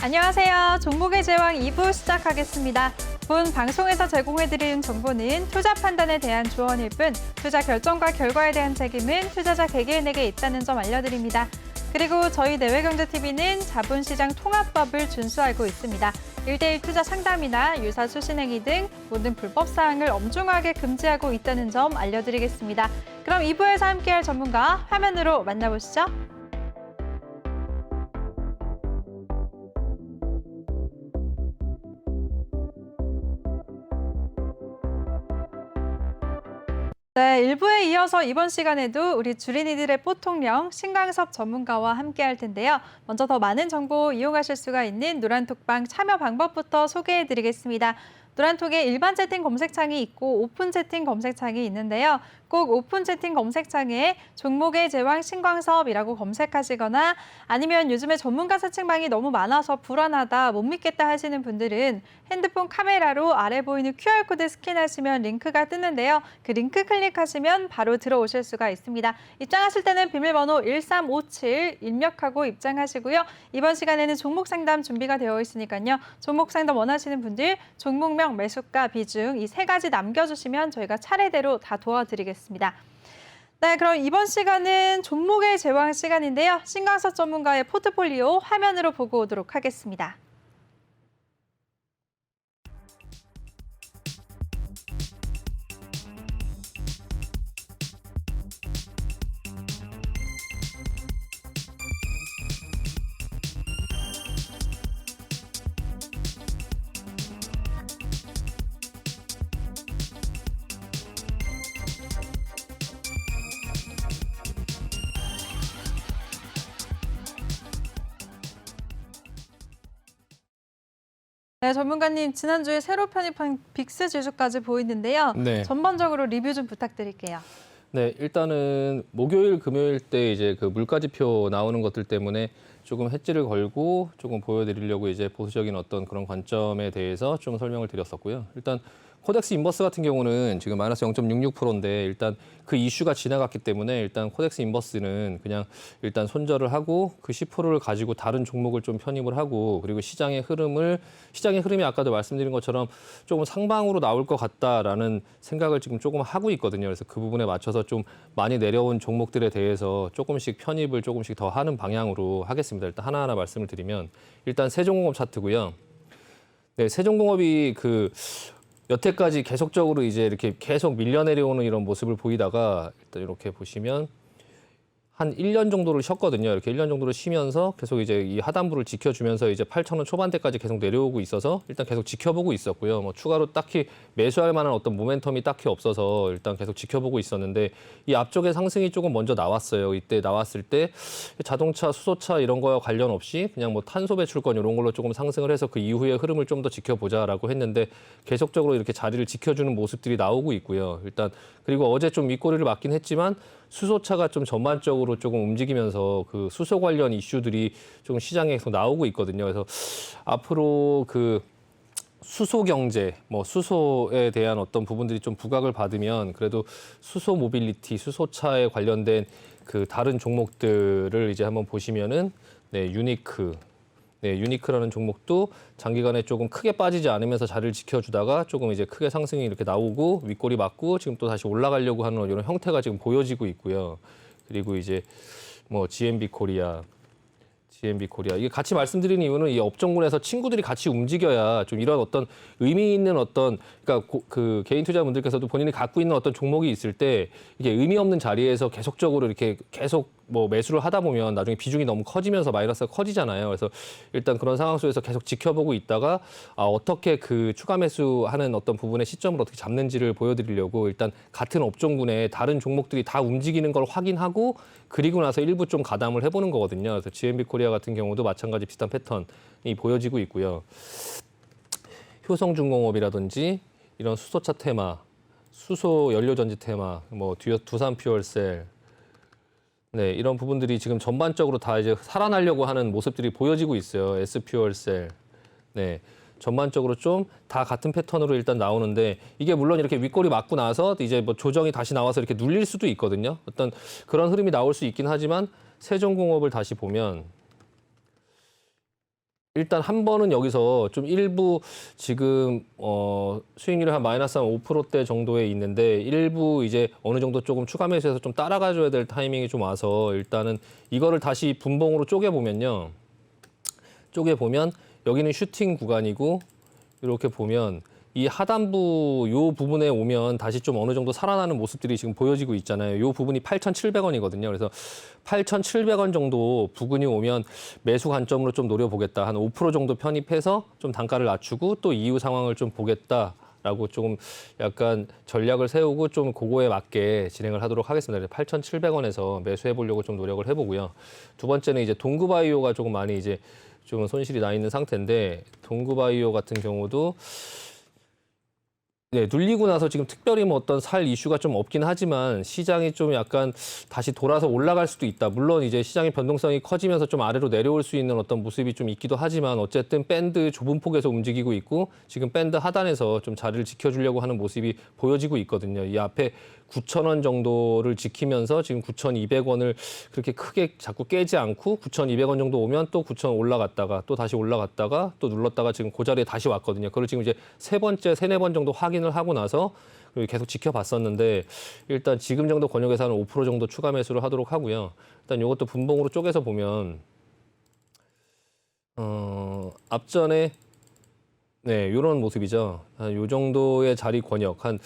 안녕하세요. 종목의 제왕 2부 시작하겠습니다. 본 방송에서 제공해드리는 정보는 투자 판단에 대한 조언일 뿐 투자 결정과 결과에 대한 책임은 투자자 개개인에게 있다는 점 알려드립니다. 그리고 저희 내외경제TV는 자본시장 통합법을 준수하고 있습니다. 1대1 투자 상담이나 유사 수신행위 등 모든 불법 사항을 엄중하게 금지하고 있다는 점 알려드리겠습니다. 그럼 2부에서 함께할 전문가 화면으로 만나보시죠. 네, 1부에 이어서 이번 시간에도 우리 주린이들의 뽀통령 신광섭 전문가와 함께 할 텐데요. 먼저 더 많은 정보 이용하실 수가 있는 노란톡방 참여 방법부터 소개해드리겠습니다. 노란톡에 일반 채팅 검색창이 있고 오픈 채팅 검색창이 있는데요. 꼭 오픈 채팅 검색창에 종목의 제왕 신광섭이라고 검색하시거나 아니면 요즘에 전문가 사칭방이 너무 많아서 불안하다, 못 믿겠다 하시는 분들은 핸드폰 카메라로 아래 보이는 QR코드 스캔하시면 링크가 뜨는데요. 그 링크 클릭하시면 바로 들어오실 수가 있습니다. 입장하실 때는 비밀번호 1357 입력하고 입장하시고요. 이번 시간에는 종목 상담 준비가 되어 있으니까요. 종목 상담 원하시는 분들 종목명, 매수가, 비중 이 세 가지 남겨주시면 저희가 차례대로 다 도와드리겠습니다. 네, 그럼 이번 시간은 종목의 제왕 시간인데요. 신광섭 전문가의 포트폴리오 화면으로 보고 오도록 하겠습니다. 네, 전문가님 지난주에 새로 편입한 빅스 지수까지 보이는데요. 네. 전반적으로 리뷰 좀 부탁드릴게요. 네, 일단은 목요일, 금요일 때 이제 그 물가지표 나오는 것들 때문에 조금 hedge를 걸고 조금 보여드리려고 이제 보수적인 어떤 그런 관점에 대해서 좀 설명을 드렸었고요. 일단 코덱스 인버스 같은 경우는 지금 마이너스 0.66%인데 일단 그 이슈가 지나갔기 때문에 일단 코덱스 인버스는 그냥 일단 손절을 하고 그 10%를 가지고 다른 종목을 좀 편입을 하고 그리고 시장의 흐름이 아까도 말씀드린 것처럼 조금 상방으로 나올 것 같다라는 생각을 지금 조금 하고 있거든요. 그래서 그 부분에 맞춰서 좀 많이 내려온 종목들에 대해서 조금씩 편입을 조금씩 더 하는 방향으로 하겠습니다. 일단 하나하나 말씀을 드리면 일단 세종공업 차트고요. 네, 세종공업이 여태까지 계속적으로 이제 이렇게 계속 밀려 내려오는 이런 모습을 보이다가 일단 이렇게 보시면 한 1년 정도를 쉬었거든요. 이렇게 1년 정도를 쉬면서 계속 이제 이 하단부를 지켜주면서 이제 8,000원 초반대까지 계속 내려오고 있어서 일단 계속 지켜보고 있었고요. 뭐 추가로 딱히 매수할 만한 어떤 모멘텀이 딱히 없어서 일단 계속 지켜보고 있었는데 이 앞쪽에 상승이 조금 먼저 나왔어요. 이때 나왔을 때 자동차, 수소차 이런 거와 관련 없이 그냥 뭐 탄소 배출권 이런 걸로 조금 상승을 해서 그 이후의 흐름을 좀 더 지켜보자라고 했는데 계속적으로 이렇게 자리를 지켜주는 모습들이 나오고 있고요. 일단 그리고 어제 좀 윗꼬리를 맞긴 했지만 수소차가 좀 전반적으로 조금 움직이면서 그 수소 관련 이슈들이 좀 시장에 계속 나오고 있거든요. 그래서 앞으로 그 수소 경제, 뭐 수소에 대한 어떤 부분들이 좀 부각을 받으면 그래도 수소 모빌리티, 수소차에 관련된 그 다른 종목들을 이제 한번 보시면은 네, 유니크라는 종목도 장기간에 조금 크게 빠지지 않으면서 자리를 지켜주다가 조금 이제 크게 상승이 이렇게 나오고 윗꼬리 맞고 지금 또 다시 올라가려고 하는 이런 형태가 지금 보여지고 있고요. 그리고 이제 뭐 GMB 코리아 이게 같이 말씀드리는 이유는 이 업종군에서 친구들이 같이 움직여야 좀 이런 어떤 의미 있는 어떤 그러니까 그 개인 투자분들께서도 본인이 갖고 있는 어떤 종목이 있을 때 이게 의미 없는 자리에서 계속적으로 이렇게 계속 뭐 매수를 하다 보면 나중에 비중이 너무 커지면서 마이너스가 커지잖아요. 그래서 일단 그런 상황 속에서 계속 지켜보고 있다가 어떻게 그 추가 매수하는 어떤 부분의 시점을 어떻게 잡는지를 보여드리려고 일단 같은 업종군에 다른 종목들이 다 움직이는 걸 확인하고 그리고 나서 일부 좀 가담을 해보는 거거든요. 그래서 GMB 코리아 같은 경우도 마찬가지 비슷한 패턴이 보여지고 있고요. 효성중공업이라든지 이런 수소차 테마, 수소 연료전지 테마, 뭐 두산 퓨얼셀, 네, 이런 부분들이 지금 전반적으로 다 이제 살아나려고 하는 모습들이 보여지고 있어요. S퓨얼셀. 네. 전반적으로 좀 다 같은 패턴으로 일단 나오는데 이게 물론 이렇게 윗꼬리 맞고 나서 이제 뭐 조정이 다시 나와서 이렇게 눌릴 수도 있거든요. 어떤 그런 흐름이 나올 수 있긴 하지만 세종공업을 다시 보면 일단 한 번은 여기서 좀 일부 지금 수익률이 한 마이너스 한 5%대 정도에 있는데 일부 이제 어느 정도 조금 추가 매수해서 좀 따라가줘야 될 타이밍이 좀 와서 일단은 이거를 다시 분봉으로 쪼개보면요. 쪼개보면 여기는 슈팅 구간이고 이렇게 보면 이 하단부 요 부분에 오면 다시 좀 어느 정도 살아나는 모습들이 지금 보여지고 있잖아요. 요 부분이 8,700원이거든요. 그래서 8,700원 정도 부근이 오면 매수 관점으로 좀 노려보겠다. 한 5% 정도 편입해서 좀 단가를 낮추고 또 이후 상황을 좀 보겠다. 라고 좀 약간 전략을 세우고 좀 그거에 맞게 진행을 하도록 하겠습니다. 8,700원에서 매수해 보려고 좀 노력을 해보고요. 두 번째는 이제 동구바이오가 조금 많이 이제 좀 손실이 나 있는 상태인데 동구바이오 같은 경우도 네, 눌리고 나서 지금 특별히 뭐 어떤 살 이슈가 좀 없긴 하지만 시장이 좀 약간 다시 돌아서 올라갈 수도 있다. 물론 이제 시장의 변동성이 커지면서 좀 아래로 내려올 수 있는 어떤 모습이 좀 있기도 하지만 어쨌든 밴드 좁은 폭에서 움직이고 있고 지금 밴드 하단에서 좀 자리를 지켜주려고 하는 모습이 보여지고 있거든요. 이 앞에 9,000원 정도를 지키면서 지금 9,200원을 그렇게 크게 자꾸 깨지 않고 9,200원 정도 오면 또 9,000원 올라갔다가 또 다시 올라갔다가 또 눌렀다가 지금 그 자리에 다시 왔거든요. 그걸 지금 이제 세 번째, 세네 번 정도 확인을 하고 나서 계속 지켜봤었는데 일단 지금 정도 권역에서 한 5% 정도 추가 매수를 하도록 하고요. 일단 이것도 분봉으로 쪼개서 보면 앞전에 네, 이런 모습이죠. 한 요 정도의 자리 권역 한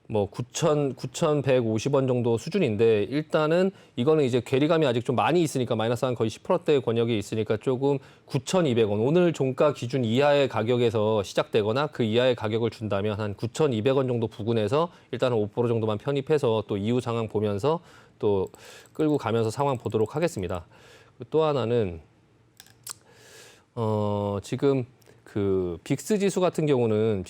뭐 9,150원 정도 수준인데 일단은 이거는 이제 괴리감이 아직 좀 많이 있으니까 마이너스 한 거의 10%대 권역에 있으니까 조금 9,200원 오늘 종가 기준 이하의 가격에서 시작되거나 그 이하의 가격을 준다면 한 9,200원 정도 부근에서 일단은 5% 정도만 편입해서 또 이후 상황 보면서 또 끌고 가면서 상황 보도록 하겠습니다. 또 하나는 지금 그 빅스 지수 같은 경우는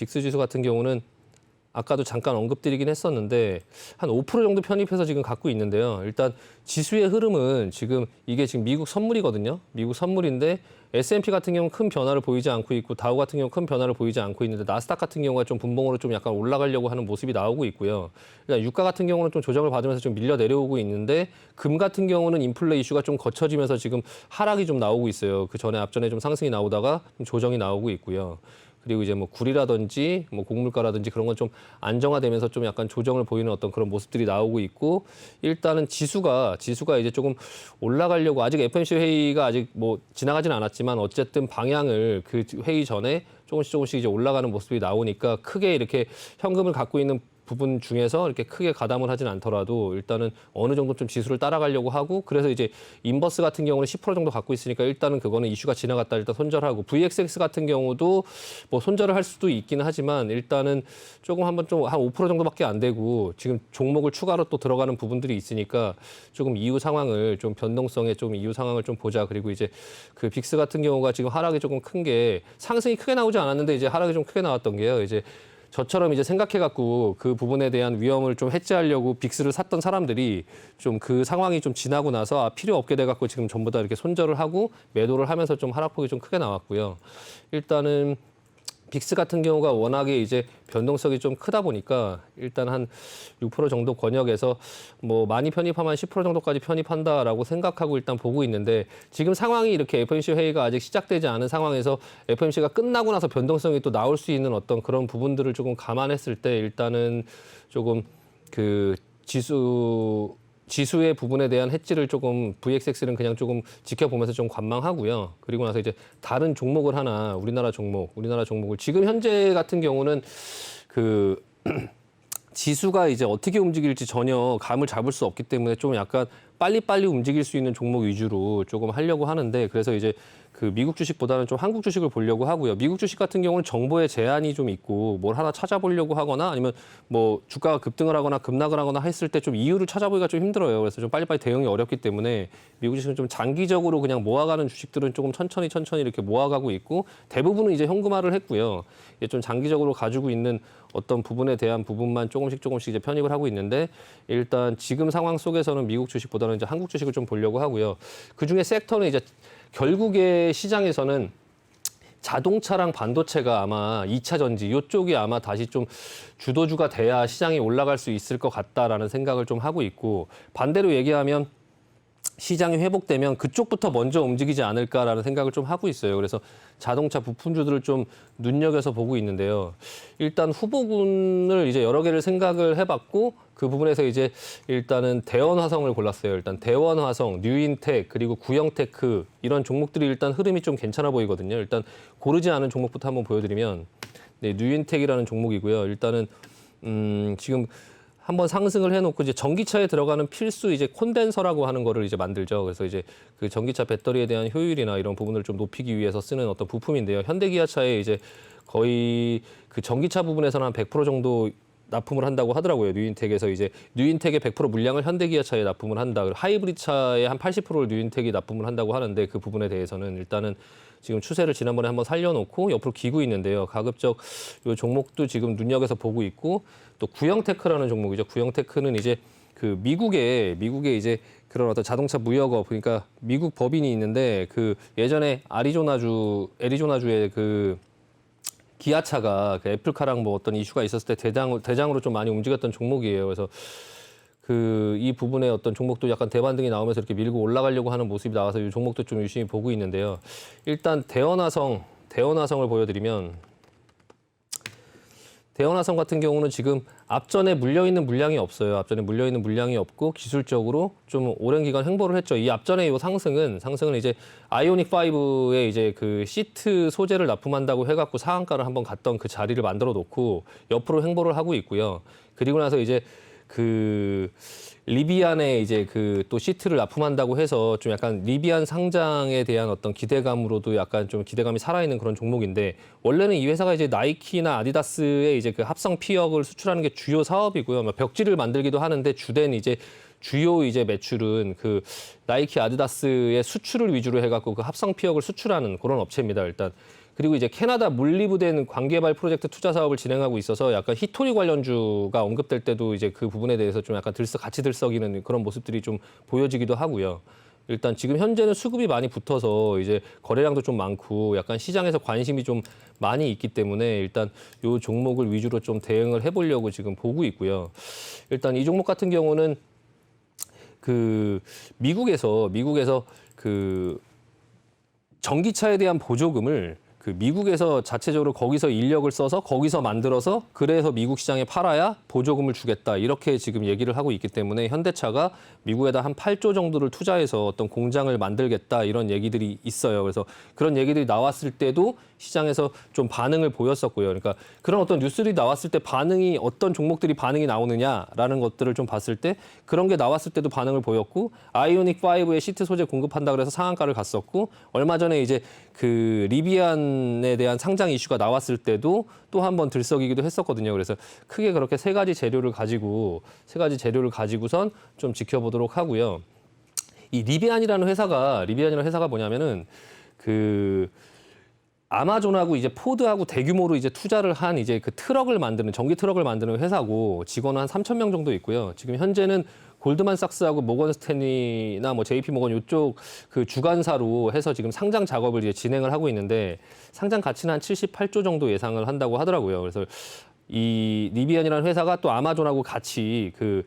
아까도 잠깐 언급드리긴 했었는데 한 5% 정도 편입해서 지금 갖고 있는데요. 일단 지수의 흐름은 지금 이게 지금 미국 선물이거든요. 미국 선물인데 S&P 같은 경우는 큰 변화를 보이지 않고 있고 다우 같은 경우는 큰 변화를 보이지 않고 있는데 나스닥 같은 경우가 좀 분봉으로 좀 약간 올라가려고 하는 모습이 나오고 있고요. 그러니까 유가 같은 경우는 좀 조정을 받으면서 좀 밀려 내려오고 있는데 금 같은 경우는 인플레 이슈가 좀 거쳐지면서 지금 하락이 좀 나오고 있어요. 그 전에 앞전에 좀 상승이 나오다가 좀 조정이 나오고 있고요. 그리고 이제 뭐 굴이라든지 뭐 곡물가라든지 그런 건 좀 안정화되면서 좀 약간 조정을 보이는 어떤 그런 모습들이 나오고 있고 일단은 지수가 이제 조금 올라가려고 아직 FOMC 회의가 아직 뭐 지나가지는 않았지만 어쨌든 방향을 그 회의 전에 조금씩 이제 올라가는 모습이 나오니까 크게 이렇게 현금을 갖고 있는 부분 중에서 이렇게 크게 가담을 하진 않더라도 일단은 어느 정도 좀 지수를 따라가려고 하고 그래서 이제 인버스 같은 경우는 10% 정도 갖고 있으니까 일단은 그거는 이슈가 지나갔다 일단 손절하고 VXX 같은 경우도 뭐 손절을 할 수도 있기는 하지만 일단은 조금 한번 좀 한 5% 정도밖에 안 되고 지금 종목을 추가로 또 들어가는 부분들이 있으니까 조금 이후 상황을 좀 변동성에 좀 이후 상황을 좀 보자. 그리고 이제 그 빅스 같은 경우가 지금 하락이 조금 큰 게 상승이 크게 나오지 않았는데 이제 하락이 좀 크게 나왔던 게요. 이제 저처럼 이제 생각해갖고 그 부분에 대한 위험을 좀 해지하려고 빅스를 샀던 사람들이 좀 그 상황이 좀 지나고 나서 필요 없게 돼갖고 지금 전부 다 이렇게 손절을 하고 매도를 하면서 좀 하락폭이 좀 크게 나왔고요. 일단은 빅스 같은 경우가 워낙에 이제 변동성이 좀 크다 보니까 일단 한 6% 정도 권역에서 뭐 많이 편입하면 10% 정도까지 편입한다라고 생각하고 일단 보고 있는데 지금 상황이 이렇게 FOMC 회의가 아직 시작되지 않은 상황에서 FOMC가 끝나고 나서 변동성이 또 나올 수 있는 어떤 그런 부분들을 조금 감안했을 때 일단은 조금 그 지수의 부분에 대한 해지를 조금 VXX는 그냥 조금 지켜보면서 좀 관망하고요. 그리고 나서 이제 다른 종목을 하나 우리나라 종목을 지금 현재 같은 경우는 그 지수가 이제 어떻게 움직일지 전혀 감을 잡을 수 없기 때문에 좀 약간 빨리빨리 움직일 수 있는 종목 위주로 조금 하려고 하는데 그래서 이제 그 미국 주식보다는 좀 한국 주식을 보려고 하고요. 미국 주식 같은 경우는 정보에 제한이 좀 있고 뭘 하나 찾아보려고 하거나 아니면 뭐 주가가 급등을 하거나 급락을 하거나 했을 때 좀 이유를 찾아보기가 좀 힘들어요. 그래서 좀 빨리빨리 대응이 어렵기 때문에 미국 주식은 좀 장기적으로 그냥 모아가는 주식들은 조금 천천히 이렇게 모아가고 있고 대부분은 이제 현금화를 했고요. 이게 좀 장기적으로 가지고 있는 어떤 부분에 대한 부분만 조금씩 이제 편입을 하고 있는데 일단 지금 상황 속에서는 미국 주식보다는 이제 한국 주식을 좀 보려고 하고요. 그 중에 섹터는 이제 결국에 시장에서는 자동차랑 반도체가 아마 2차 전지 이쪽이 아마 다시 좀 주도주가 돼야 시장이 올라갈 수 있을 것 같다라는 생각을 좀 하고 있고 반대로 얘기하면 시장이 회복되면 그쪽부터 먼저 움직이지 않을까라는 생각을 좀 하고 있어요. 그래서 자동차 부품주들을 좀 눈여겨서 보고 있는데요. 일단 후보군을 이제 여러 개를 생각을 해봤고 그 부분에서 이제 일단은 대원화성을 골랐어요. 일단 대원화성, 뉴인텍 그리고 구형테크 이런 종목들이 일단 흐름이 좀 괜찮아 보이거든요. 일단 고르지 않은 종목부터 한번 보여드리면 네, 뉴인텍이라는 종목이고요. 일단은 지금 한번 상승을 해놓고 이제 전기차에 들어가는 필수 이제 콘덴서라고 하는 거를 이제 만들죠. 그래서 이제 그 전기차 배터리에 대한 효율이나 이런 부분을 좀 높이기 위해서 쓰는 어떤 부품인데요. 현대기아차에 이제 거의 그 전기차 부분에서는 한 100% 정도 납품을 한다고 하더라고요. 뉴인텍에서 이제 뉴인텍의 100% 물량을 현대기아차에 납품을 한다. 그리고 하이브리드 차의 한 80%를 뉴인텍이 납품을 한다고 하는데 그 부분에 대해서는 일단은 지금 추세를 지난번에 한번 살려놓고 옆으로 기고 있는데요. 가급적 이 종목도 지금 눈여겨서 보고 있고 또 구형테크라는 종목이죠. 구형테크는 이제 그 미국에 이제 그런 어떤 자동차 무역업 그러니까 미국 법인이 있는데 그 예전에 애리조나주의 그 기아차가 그 애플카랑 뭐 어떤 이슈가 있었을 때 대장으로 좀 많이 움직였던 종목이에요. 그래서 그 이 부분에 어떤 종목도 약간 대반등이 나오면서 이렇게 밀고 올라가려고 하는 모습이 나와서 이 종목도 좀 유심히 보고 있는데요. 일단 대원화성을 보여드리면 대원화성 같은 경우는 지금 앞전에 물려있는 물량이 없어요. 앞전에 물려있는 물량이 없고 기술적으로 좀 오랜 기간 횡보를 했죠. 이 앞전에 이 상승은 이제 아이오닉 5에 이제 그 시트 소재를 납품한다고 해갖고 상한가를 한번 갔던 그 자리를 만들어 놓고 옆으로 횡보를 하고 있고요. 그리고 나서 이제 그 리비안에 이제 그 또 시트를 납품한다고 해서 좀 약간 리비안 상장에 대한 어떤 기대감으로도 약간 좀 기대감이 살아있는 그런 종목인데 원래는 이 회사가 이제 나이키나 아디다스의 이제 그 합성 피혁을 수출하는 게 주요 사업이고요. 뭐 벽지를 만들기도 하는데 주된 이제 주요 이제 매출은 그 나이키 아디다스의 수출을 위주로 해갖고 그 합성 피혁을 수출하는 그런 업체입니다. 일단. 그리고 이제 캐나다 물리부된 광개발 프로젝트 투자 사업을 진행하고 있어서 약간 히토리 관련주가 언급될 때도 이제 그 부분에 대해서 좀 약간 같이 들썩이는 그런 모습들이 좀 보여지기도 하고요. 일단 지금 현재는 수급이 많이 붙어서 이제 거래량도 좀 많고 약간 시장에서 관심이 좀 많이 있기 때문에 일단 이 종목을 위주로 좀 대응을 해보려고 지금 보고 있고요. 일단 이 종목 같은 경우는 그 미국에서 그 전기차에 대한 보조금을 그 미국에서 자체적으로 거기서 인력을 써서 거기서 만들어서 그래서 미국 시장에 팔아야 보조금을 주겠다 이렇게 지금 얘기를 하고 있기 때문에 현대차가 미국에다 한 8조 정도를 투자해서 어떤 공장을 만들겠다 이런 얘기들이 있어요. 그래서 그런 얘기들이 나왔을 때도 시장에서 좀 반응을 보였었고요. 그러니까 그런 어떤 뉴스들이 나왔을 때 반응이 어떤 종목들이 반응이 나오느냐라는 것들을 좀 봤을 때 그런 게 나왔을 때도 반응을 보였고 아이오닉 5의 시트 소재 공급한다 그래서 상한가를 갔었고 얼마 전에 이제 그 리비안에 대한 상장 이슈가 나왔을 때도 또 한 번 들썩이기도 했었거든요. 그래서 크게 그렇게 세 가지 재료를 가지고선 좀 지켜보도록 하고요. 이 리비안이라는 회사가 뭐냐면은 그 아마존하고 이제 포드하고 대규모로 이제 투자를 한 이제 그 전기 트럭을 만드는 회사고 직원은 한 3,000명 정도 있고요. 지금 현재는 골드만삭스하고 모건 스탠리나 뭐 JP 모건 이쪽 그 주관사로 해서 지금 상장 작업을 이제 진행을 하고 있는데 상장 가치는 한 78조 정도 예상을 한다고 하더라고요. 그래서 이 리비안이라는 회사가 또 아마존하고 같이 그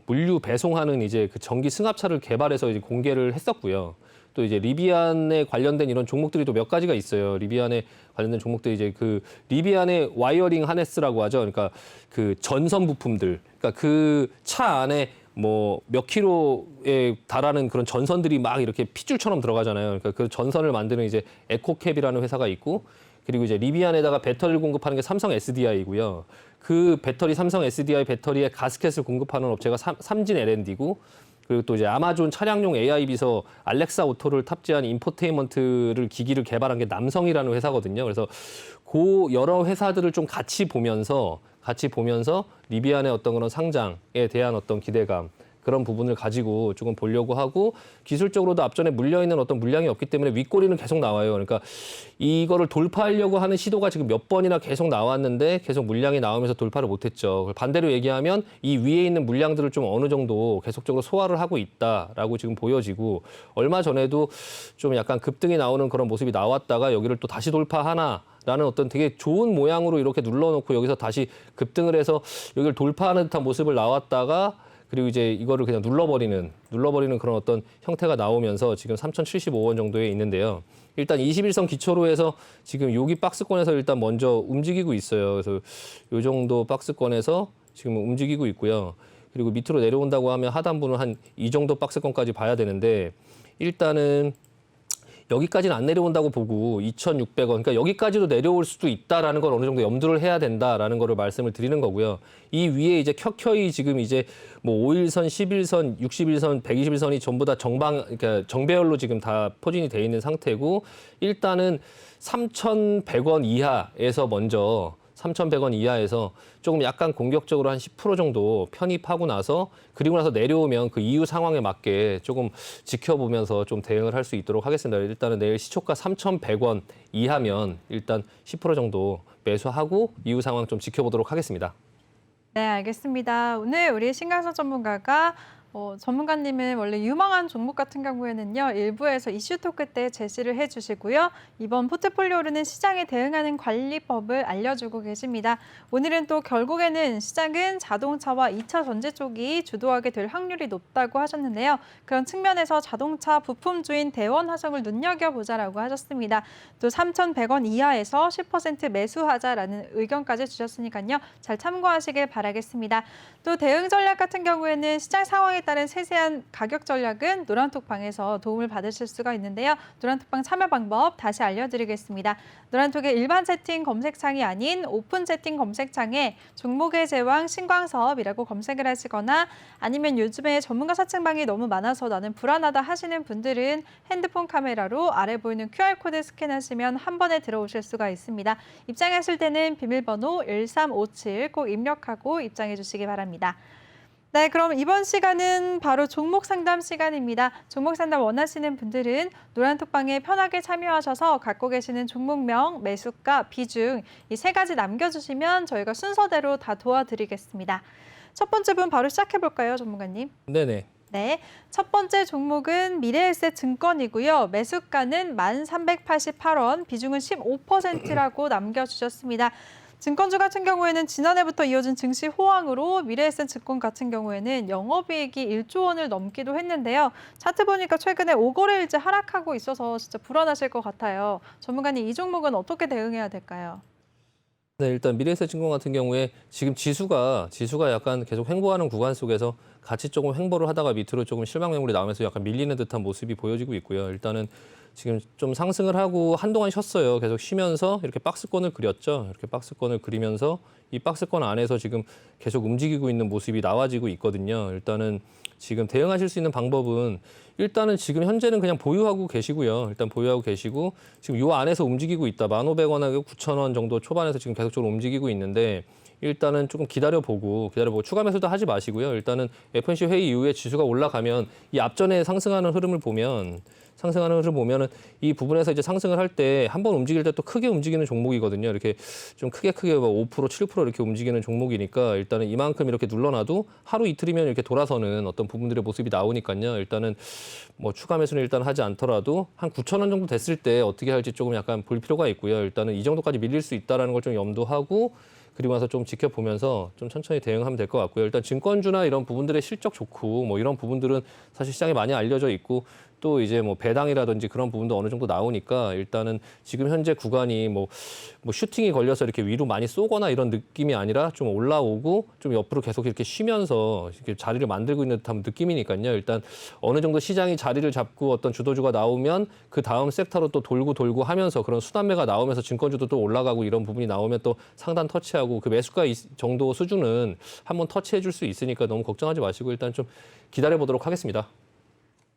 물류 배송하는 이제 그 전기 승합차를 개발해서 이제 공개를 했었고요. 또 이제 리비안에 관련된 이런 종목들이 또 몇 가지가 있어요. 리비안에 관련된 종목들이 이제 그 리비안의 와이어링 하네스라고 하죠. 그러니까 그 전선 부품들. 그러니까 그 차 안에 뭐 몇 킬로에 달하는 그런 전선들이 막 이렇게 핏줄처럼 들어가잖아요. 그러니까 그 전선을 만드는 이제 에코캡이라는 회사가 있고 그리고 이제 리비안에다가 배터리를 공급하는 게 삼성 SDI고요. 그 삼성 SDI 배터리에 가스켓을 공급하는 업체가 삼진 L&D고 그리고 또 이제 아마존 차량용 AI 비서 알렉사 오토를 탑재한 인포테인먼트를 기기를 개발한 게 남성이라는 회사거든요. 그래서 그 여러 회사들을 좀 같이 보면서 리비안의 어떤 그런 상장에 대한 어떤 기대감 그런 부분을 가지고 조금 보려고 하고 기술적으로도 앞전에 물려있는 어떤 물량이 없기 때문에 윗꼬리는 계속 나와요. 그러니까 이거를 돌파하려고 하는 시도가 지금 몇 번이나 계속 나왔는데 계속 물량이 나오면서 돌파를 못했죠. 반대로 얘기하면 이 위에 있는 물량들을 좀 어느 정도 계속적으로 소화를 하고 있다라고 지금 보여지고 얼마 전에도 좀 약간 급등이 나오는 그런 모습이 나왔다가 여기를 또 다시 돌파하나 라는 어떤 되게 좋은 모양으로 이렇게 눌러놓고 여기서 다시 급등을 해서 여기를 돌파하는 듯한 모습을 나왔다가 그리고 이제 이거를 그냥 눌러버리는 그런 어떤 형태가 나오면서 지금 3,075원 정도에 있는데요. 일단 21선 기초로 해서 지금 여기 박스권에서 일단 먼저 움직이고 있어요. 그래서 이 정도 박스권에서 지금 움직이고 있고요. 그리고 밑으로 내려온다고 하면 하단부는 한 이 정도 박스권까지 봐야 되는데 일단은 여기까지는 안 내려온다고 보고 2,600원, 그러니까 여기까지도 내려올 수도 있다라는 걸 어느 정도 염두를 해야 된다라는 거를 말씀을 드리는 거고요. 이 위에 이제 켜켜이 지금 이제 뭐 5일선, 11선, 61선, 121선이 전부 다 그러니까 정배열로 지금 다 포진이 돼 있는 상태고 일단은 3,100원 이하에서 먼저 3,100원 이하에서 조금 약간 공격적으로 한 10% 정도 편입하고 나서 그리고 나서 내려오면 그 이후 상황에 맞게 조금 지켜보면서 좀 대응을 할 수 있도록 하겠습니다. 일단은 내일 시초가 3,100원 이하면 일단 10% 정도 매수하고 이후 상황 좀 지켜보도록 하겠습니다. 네, 알겠습니다. 오늘 우리 신강석 전문가가 전문가님은 원래 유망한 종목 같은 경우에는요, 일부에서 이슈 토크 때 제시를 해주시고요. 이번 포트폴리오로는 시장에 대응하는 관리법을 알려주고 계십니다. 오늘은 또 결국에는 시장은 자동차와 2차 전지 쪽이 주도하게 될 확률이 높다고 하셨는데요. 그런 측면에서 자동차 부품주인 대원화성을 눈여겨보자라고 하셨습니다. 또 3,100원 이하에서 10% 매수하자라는 의견까지 주셨으니까요. 잘 참고하시길 바라겠습니다. 또 대응 전략 같은 경우에는 시장 상황에 따른 세세한 가격 전략은 노란톡방에서 도움을 받으실 수가 있는데요. 노란톡방 참여 방법 다시 알려드리겠습니다. 노란톡의 일반 채팅 검색창이 아닌 오픈 채팅 검색창에 종목의 제왕 신광섭이라고 검색을 하시거나 아니면 요즘에 전문가 사칭방이 너무 많아서 나는 불안하다 하시는 분들은 핸드폰 카메라로 아래 보이는 QR코드 스캔하시면 한 번에 들어오실 수가 있습니다. 입장하실 때는 비밀번호 1357 꼭 입력하고 입장해 주시기 바랍니다. 네, 그럼 이번 시간은 바로 종목 상담 시간입니다. 종목 상담 원하시는 분들은 노란톡방에 편하게 참여하셔서 갖고 계시는 종목명, 매수가, 비중 이 세 가지 남겨주시면 저희가 순서대로 다 도와드리겠습니다. 첫 번째 분 바로 시작해볼까요, 전문가님? 네네. 네, 첫 번째 종목은 미래에셋증권이고요. 매수가는 1,388원, 비중은 15%라고 남겨주셨습니다. 증권주 같은 경우에는 지난해부터 이어진 증시 호황으로 미래에셋증권 같은 경우에는 영업이익이 1조 원을 넘기도 했는데요. 차트 보니까 최근에 5거래일째 하락하고 있어서 진짜 불안하실 것 같아요. 전문가님, 이 종목은 어떻게 대응해야 될까요? 네, 일단 미래에셋증권 같은 경우에 지금 지수가 약간 계속 횡보하는 구간 속에서 같이 조금 횡보를 하다가 밑으로 조금 실방 매물이 나오면서 약간 밀리는 듯한 모습이 보여지고 있고요. 일단은 지금 좀 상승을 하고 한동안 쉬었어요. 계속 쉬면서 이렇게 박스권을 그렸죠. 이렇게 박스권을 그리면서 이 박스권 안에서 지금 계속 움직이고 있는 모습이 나와지고 있거든요. 일단은 지금 대응하실 수 있는 방법은 일단은 지금 현재는 그냥 보유하고 계시고요. 일단 보유하고 계시고 지금 요 안에서 움직이고 있다. 1,500원하고 9,000원 정도 초반에서 지금 계속적으로 움직이고 있는데 일단은 조금 기다려보고 추가 매수도 하지 마시고요. 일단은 FOMC 회의 이후에 지수가 올라가면 이 앞전에 상승하는 흐름을 보면은 이 부분에서 이제 상승을 할 때 한 번 움직일 때 또 크게 움직이는 종목이거든요. 이렇게 좀 크게 5%, 7% 이렇게 움직이는 종목이니까 일단은 이만큼 이렇게 눌러놔도 하루 이틀이면 이렇게 돌아서는 어떤 부분들의 모습이 나오니까요. 일단은 뭐 추가 매수는 일단 하지 않더라도 한 9,000원 정도 됐을 때 어떻게 할지 조금 약간 볼 필요가 있고요. 일단은 이 정도까지 밀릴 수 있다라는 걸 좀 염두하고 그리고 나서 좀 지켜보면서 좀 천천히 대응하면 될 것 같고요. 일단 증권주나 이런 부분들의 실적 좋고 뭐 이런 부분들은 사실 시장에 많이 알려져 있고 또 이제 뭐 배당이라든지 그런 부분도 어느 정도 나오니까 일단은 지금 현재 구간이 뭐 슈팅이 걸려서 이렇게 위로 많이 쏘거나 이런 느낌이 아니라 좀 올라오고 좀 옆으로 계속 이렇게 쉬면서 이렇게 자리를 만들고 있는 듯한 느낌이니까요. 일단 어느 정도 시장이 자리를 잡고 어떤 주도주가 나오면 그 다음 섹터로 또 돌고 하면서 그런 수단매가 나오면서 증권주도 또 올라가고 이런 부분이 나오면 또 상단 터치하고 그 매수가 정도 수준은 한번 터치해 줄 수 있으니까 너무 걱정하지 마시고 일단 좀 기다려 보도록 하겠습니다.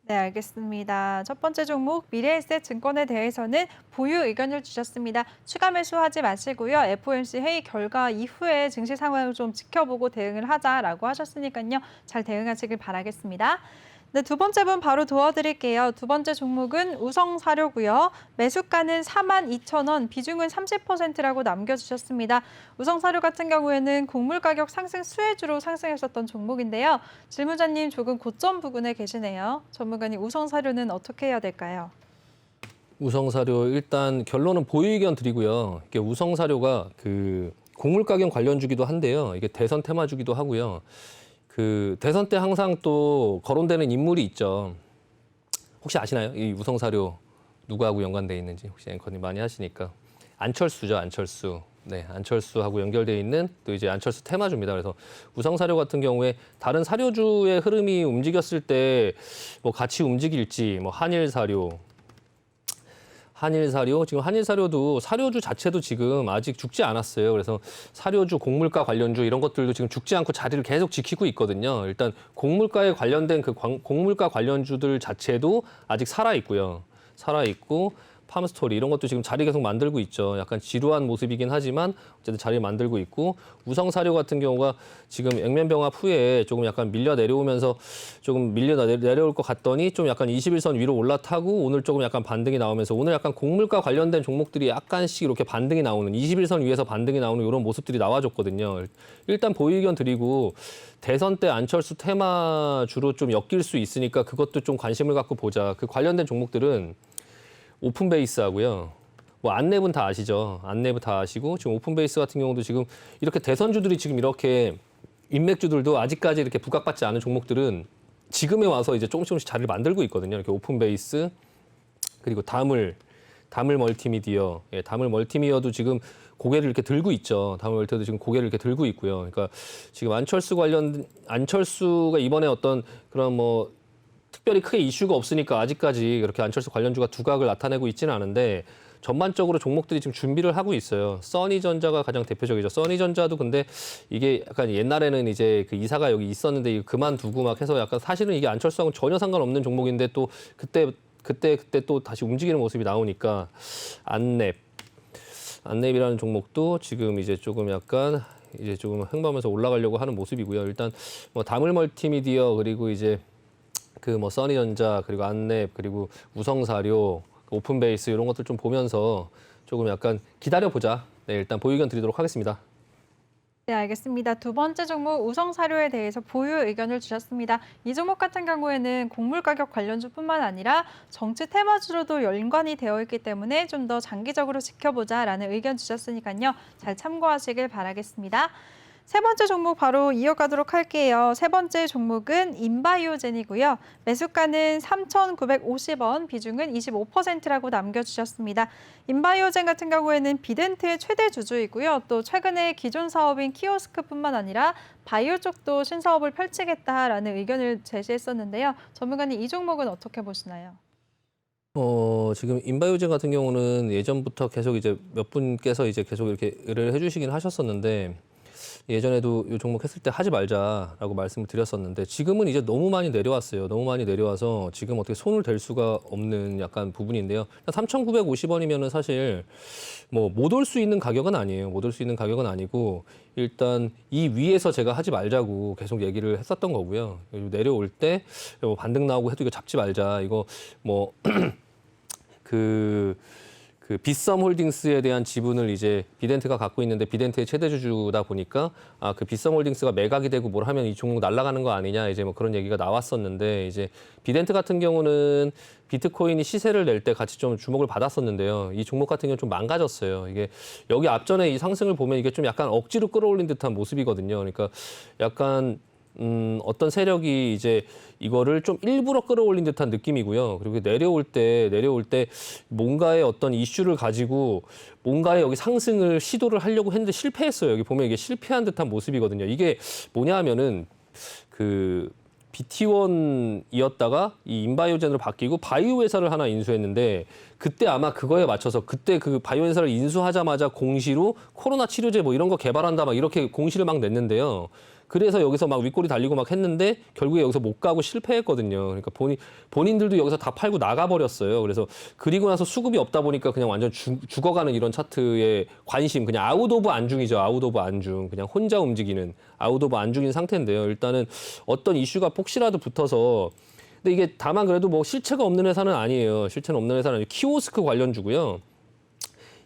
네, 알겠습니다. 첫 번째 종목 미래에셋증권에 대해서는 보유 의견을 주셨습니다. 추가 매수하지 마시고요. FOMC 회의 결과 이후에 증시 상황을 좀 지켜보고 대응을 하자라고 하셨으니까요. 잘 대응하시길 바라겠습니다. 네, 두 번째 분 바로 도와드릴게요. 두 번째 종목은 우성사료고요. 매수가는 42,000원, 비중은 30%라고 남겨주셨습니다. 우성사료 같은 경우에는 곡물 가격 상승 수혜주로 상승했었던 종목인데요. 질문자님 조금 고점 부근에 계시네요. 전문가님, 우성사료는 어떻게 해야 될까요? 우성사료 일단 결론은 보유 의견 드리고요. 이게 우성사료가 그 곡물 가격 관련주기도 한데요. 이게 대선 테마주기도 하고요. 그 대선 때 항상 또 거론되는 인물이 있죠. 혹시 아시나요? 이 우성사료 누구하고 연관돼 있는지 혹시 앵커님 많이 하시니까 안철수죠, 안철수. 네, 안철수하고 연결돼 있는 또 이제 안철수 테마주입니다. 그래서 우성사료 같은 경우에 다른 사료주의 흐름이 움직였을 때 뭐 같이 움직일지 뭐 한일사료 지금 한일사료도 사료주 자체도 지금 아직 죽지 않았어요. 그래서 사료주, 곡물가 관련주 이런 것들도 지금 죽지 않고 자리를 계속 지키고 있거든요. 일단 곡물가에 관련된 그 곡물가 관련주들 자체도 아직 살아 있고요. 살아 있고 팜스토리 이런 것도 지금 자리 계속 만들고 있죠. 약간 지루한 모습이긴 하지만 어쨌든 자리를 만들고 있고 우성사료 같은 경우가 지금 액면병합 후에 조금 약간 밀려 내려오면서 조금 내려올 것 같더니 좀 약간 21선 위로 올라타고 오늘 조금 약간 반등이 나오면서 오늘 약간 곡물과 관련된 종목들이 약간씩 이렇게 반등이 나오는 21선 위에서 반등이 나오는 이런 모습들이 나와줬거든요. 일단 보유 의견 드리고 대선 때 안철수 테마주로 좀 엮일 수 있으니까 그것도 좀 관심을 갖고 보자. 그 관련된 종목들은 오픈베이스하고요. 뭐 안랩은 다 아시죠? 안랩은 다 아시고 지금 오픈베이스 같은 경우도 지금 이렇게 대선주들이 지금 이렇게 인맥주들도 아직까지 이렇게 부각받지 않은 종목들은 지금에 와서 이제 조금씩 자리를 만들고 있거든요. 이렇게 오픈베이스 그리고 다물 멀티미디어, 예, 다물 멀티미디어도 지금 고개를 이렇게 들고 있죠. 다물 멀티미디어도 지금 고개를 이렇게 들고 있고요. 그러니까 지금 안철수가 이번에 어떤 그런 뭐 특별히 크게 이슈가 없으니까 아직까지 그렇게 안철수 관련주가 두각을 나타내고 있지는 않은데 전반적으로 종목들이 지금 준비를 하고 있어요. 써니전자가 가장 대표적이죠. 써니전자도 근데 이게 약간 옛날에는 이제 그 이사가 여기 있었는데 이거 그만두고 막 해서 약간 사실은 이게 안철수하고는 전혀 상관없는 종목인데 또 그때 또 다시 움직이는 모습이 나오니까 안랩이라는 종목도 지금 이제 조금 약간 이제 조금 횡보하면서 올라가려고 하는 모습이고요. 일단 뭐 다물 멀티미디어 그리고 이제 그 뭐 써니전자 그리고 안랩 그리고 우성사료 오픈베이스 이런 것들 좀 보면서 조금 약간 기다려보자. 네, 일단 보유 의견 드리도록 하겠습니다. 네, 알겠습니다. 두 번째 종목 우성사료에 대해서 보유 의견을 주셨습니다. 이 종목 같은 경우에는 곡물 가격 관련주뿐만 아니라 정치 테마주로도 연관이 되어 있기 때문에 좀 더 장기적으로 지켜보자라는 의견 주셨으니까요. 잘 참고하시길 바라겠습니다. 세 번째 종목 바로 이어가도록 할게요. 세 번째 종목은 인바이오젠이고요. 매수가는 3,950원, 비중은 25%라고 남겨주셨습니다. 인바이오젠 같은 경우에는 비덴트의 최대 주주이고요. 또 최근에 기존 사업인 키오스크뿐만 아니라 바이오 쪽도 신사업을 펼치겠다라는 의견을 제시했었는데요. 전문가님 이 종목은 어떻게 보시나요? 지금 인바이오젠 같은 경우는 예전부터 계속 이제 몇 분께서 이제 계속 이렇게 의뢰를 해주시긴 하셨었는데 예전에도 이 종목 했을 때 하지 말자라고 말씀을 드렸었는데 지금은 이제 너무 많이 내려왔어요. 너무 많이 내려와서 지금 어떻게 손을 댈 수가 없는 약간 부분인데요. 3,950원이면은 사실 뭐 못 올 수 있는 가격은 아니에요. 못 올 수 있는 가격은 아니고 일단 이 위에서 제가 하지 말자고 계속 얘기를 했었던 거고요. 내려올 때 뭐 반등 나오고 해도 이거 잡지 말자. 이거 뭐 그 빗썸 홀딩스에 대한 지분을 이제 비덴트가 갖고 있는데 비덴트의 최대 주주다 보니까 그 빗썸 홀딩스가 매각이 되고 뭘 하면 이 종목 날아가는 거 아니냐 이제 뭐 그런 얘기가 나왔었는데 이제 비덴트 같은 경우는 비트코인이 시세를 낼 때 같이 좀 주목을 받았었는데요. 이 종목 같은 경우는 좀 망가졌어요. 이게 여기 앞전에 이 상승을 보면 이게 좀 약간 억지로 끌어올린 듯한 모습이거든요. 그러니까 약간 어떤 세력이 이제 이거를 좀 일부러 끌어올린 듯한 느낌이고요. 그리고 내려올 때 뭔가의 어떤 이슈를 가지고 뭔가의 여기 상승을 시도를 하려고 했는데 실패했어요. 여기 보면 이게 실패한 듯한 모습이거든요. 이게 뭐냐 하면은 그 BT1이었다가 이 인바이오젠으로 바뀌고 바이오 회사를 하나 인수했는데 그때 아마 그거에 맞춰서 그때 그 바이오 회사를 인수하자마자 공시로 코로나 치료제 뭐 이런 거 개발한다 막 이렇게 공시를 막 냈는데요. 그래서 여기서 막 윗골이 달리고 막 했는데 결국에 여기서 못 가고 실패했거든요. 그러니까 본인들도 여기서 다 팔고 나가버렸어요. 그래서 그리고 나서 수급이 없다 보니까 그냥 완전 죽어가는 이런 차트의 관심, 그냥 아웃 오브 안중이죠. 아웃 오브 안중. 그냥 혼자 움직이는 아웃 오브 안중인 상태인데요. 일단은 어떤 이슈가 혹시라도 붙어서 근데 이게 다만 그래도 뭐 실체가 없는 회사는 아니에요. 실체는 없는 회사는 아니고 키오스크 관련주고요.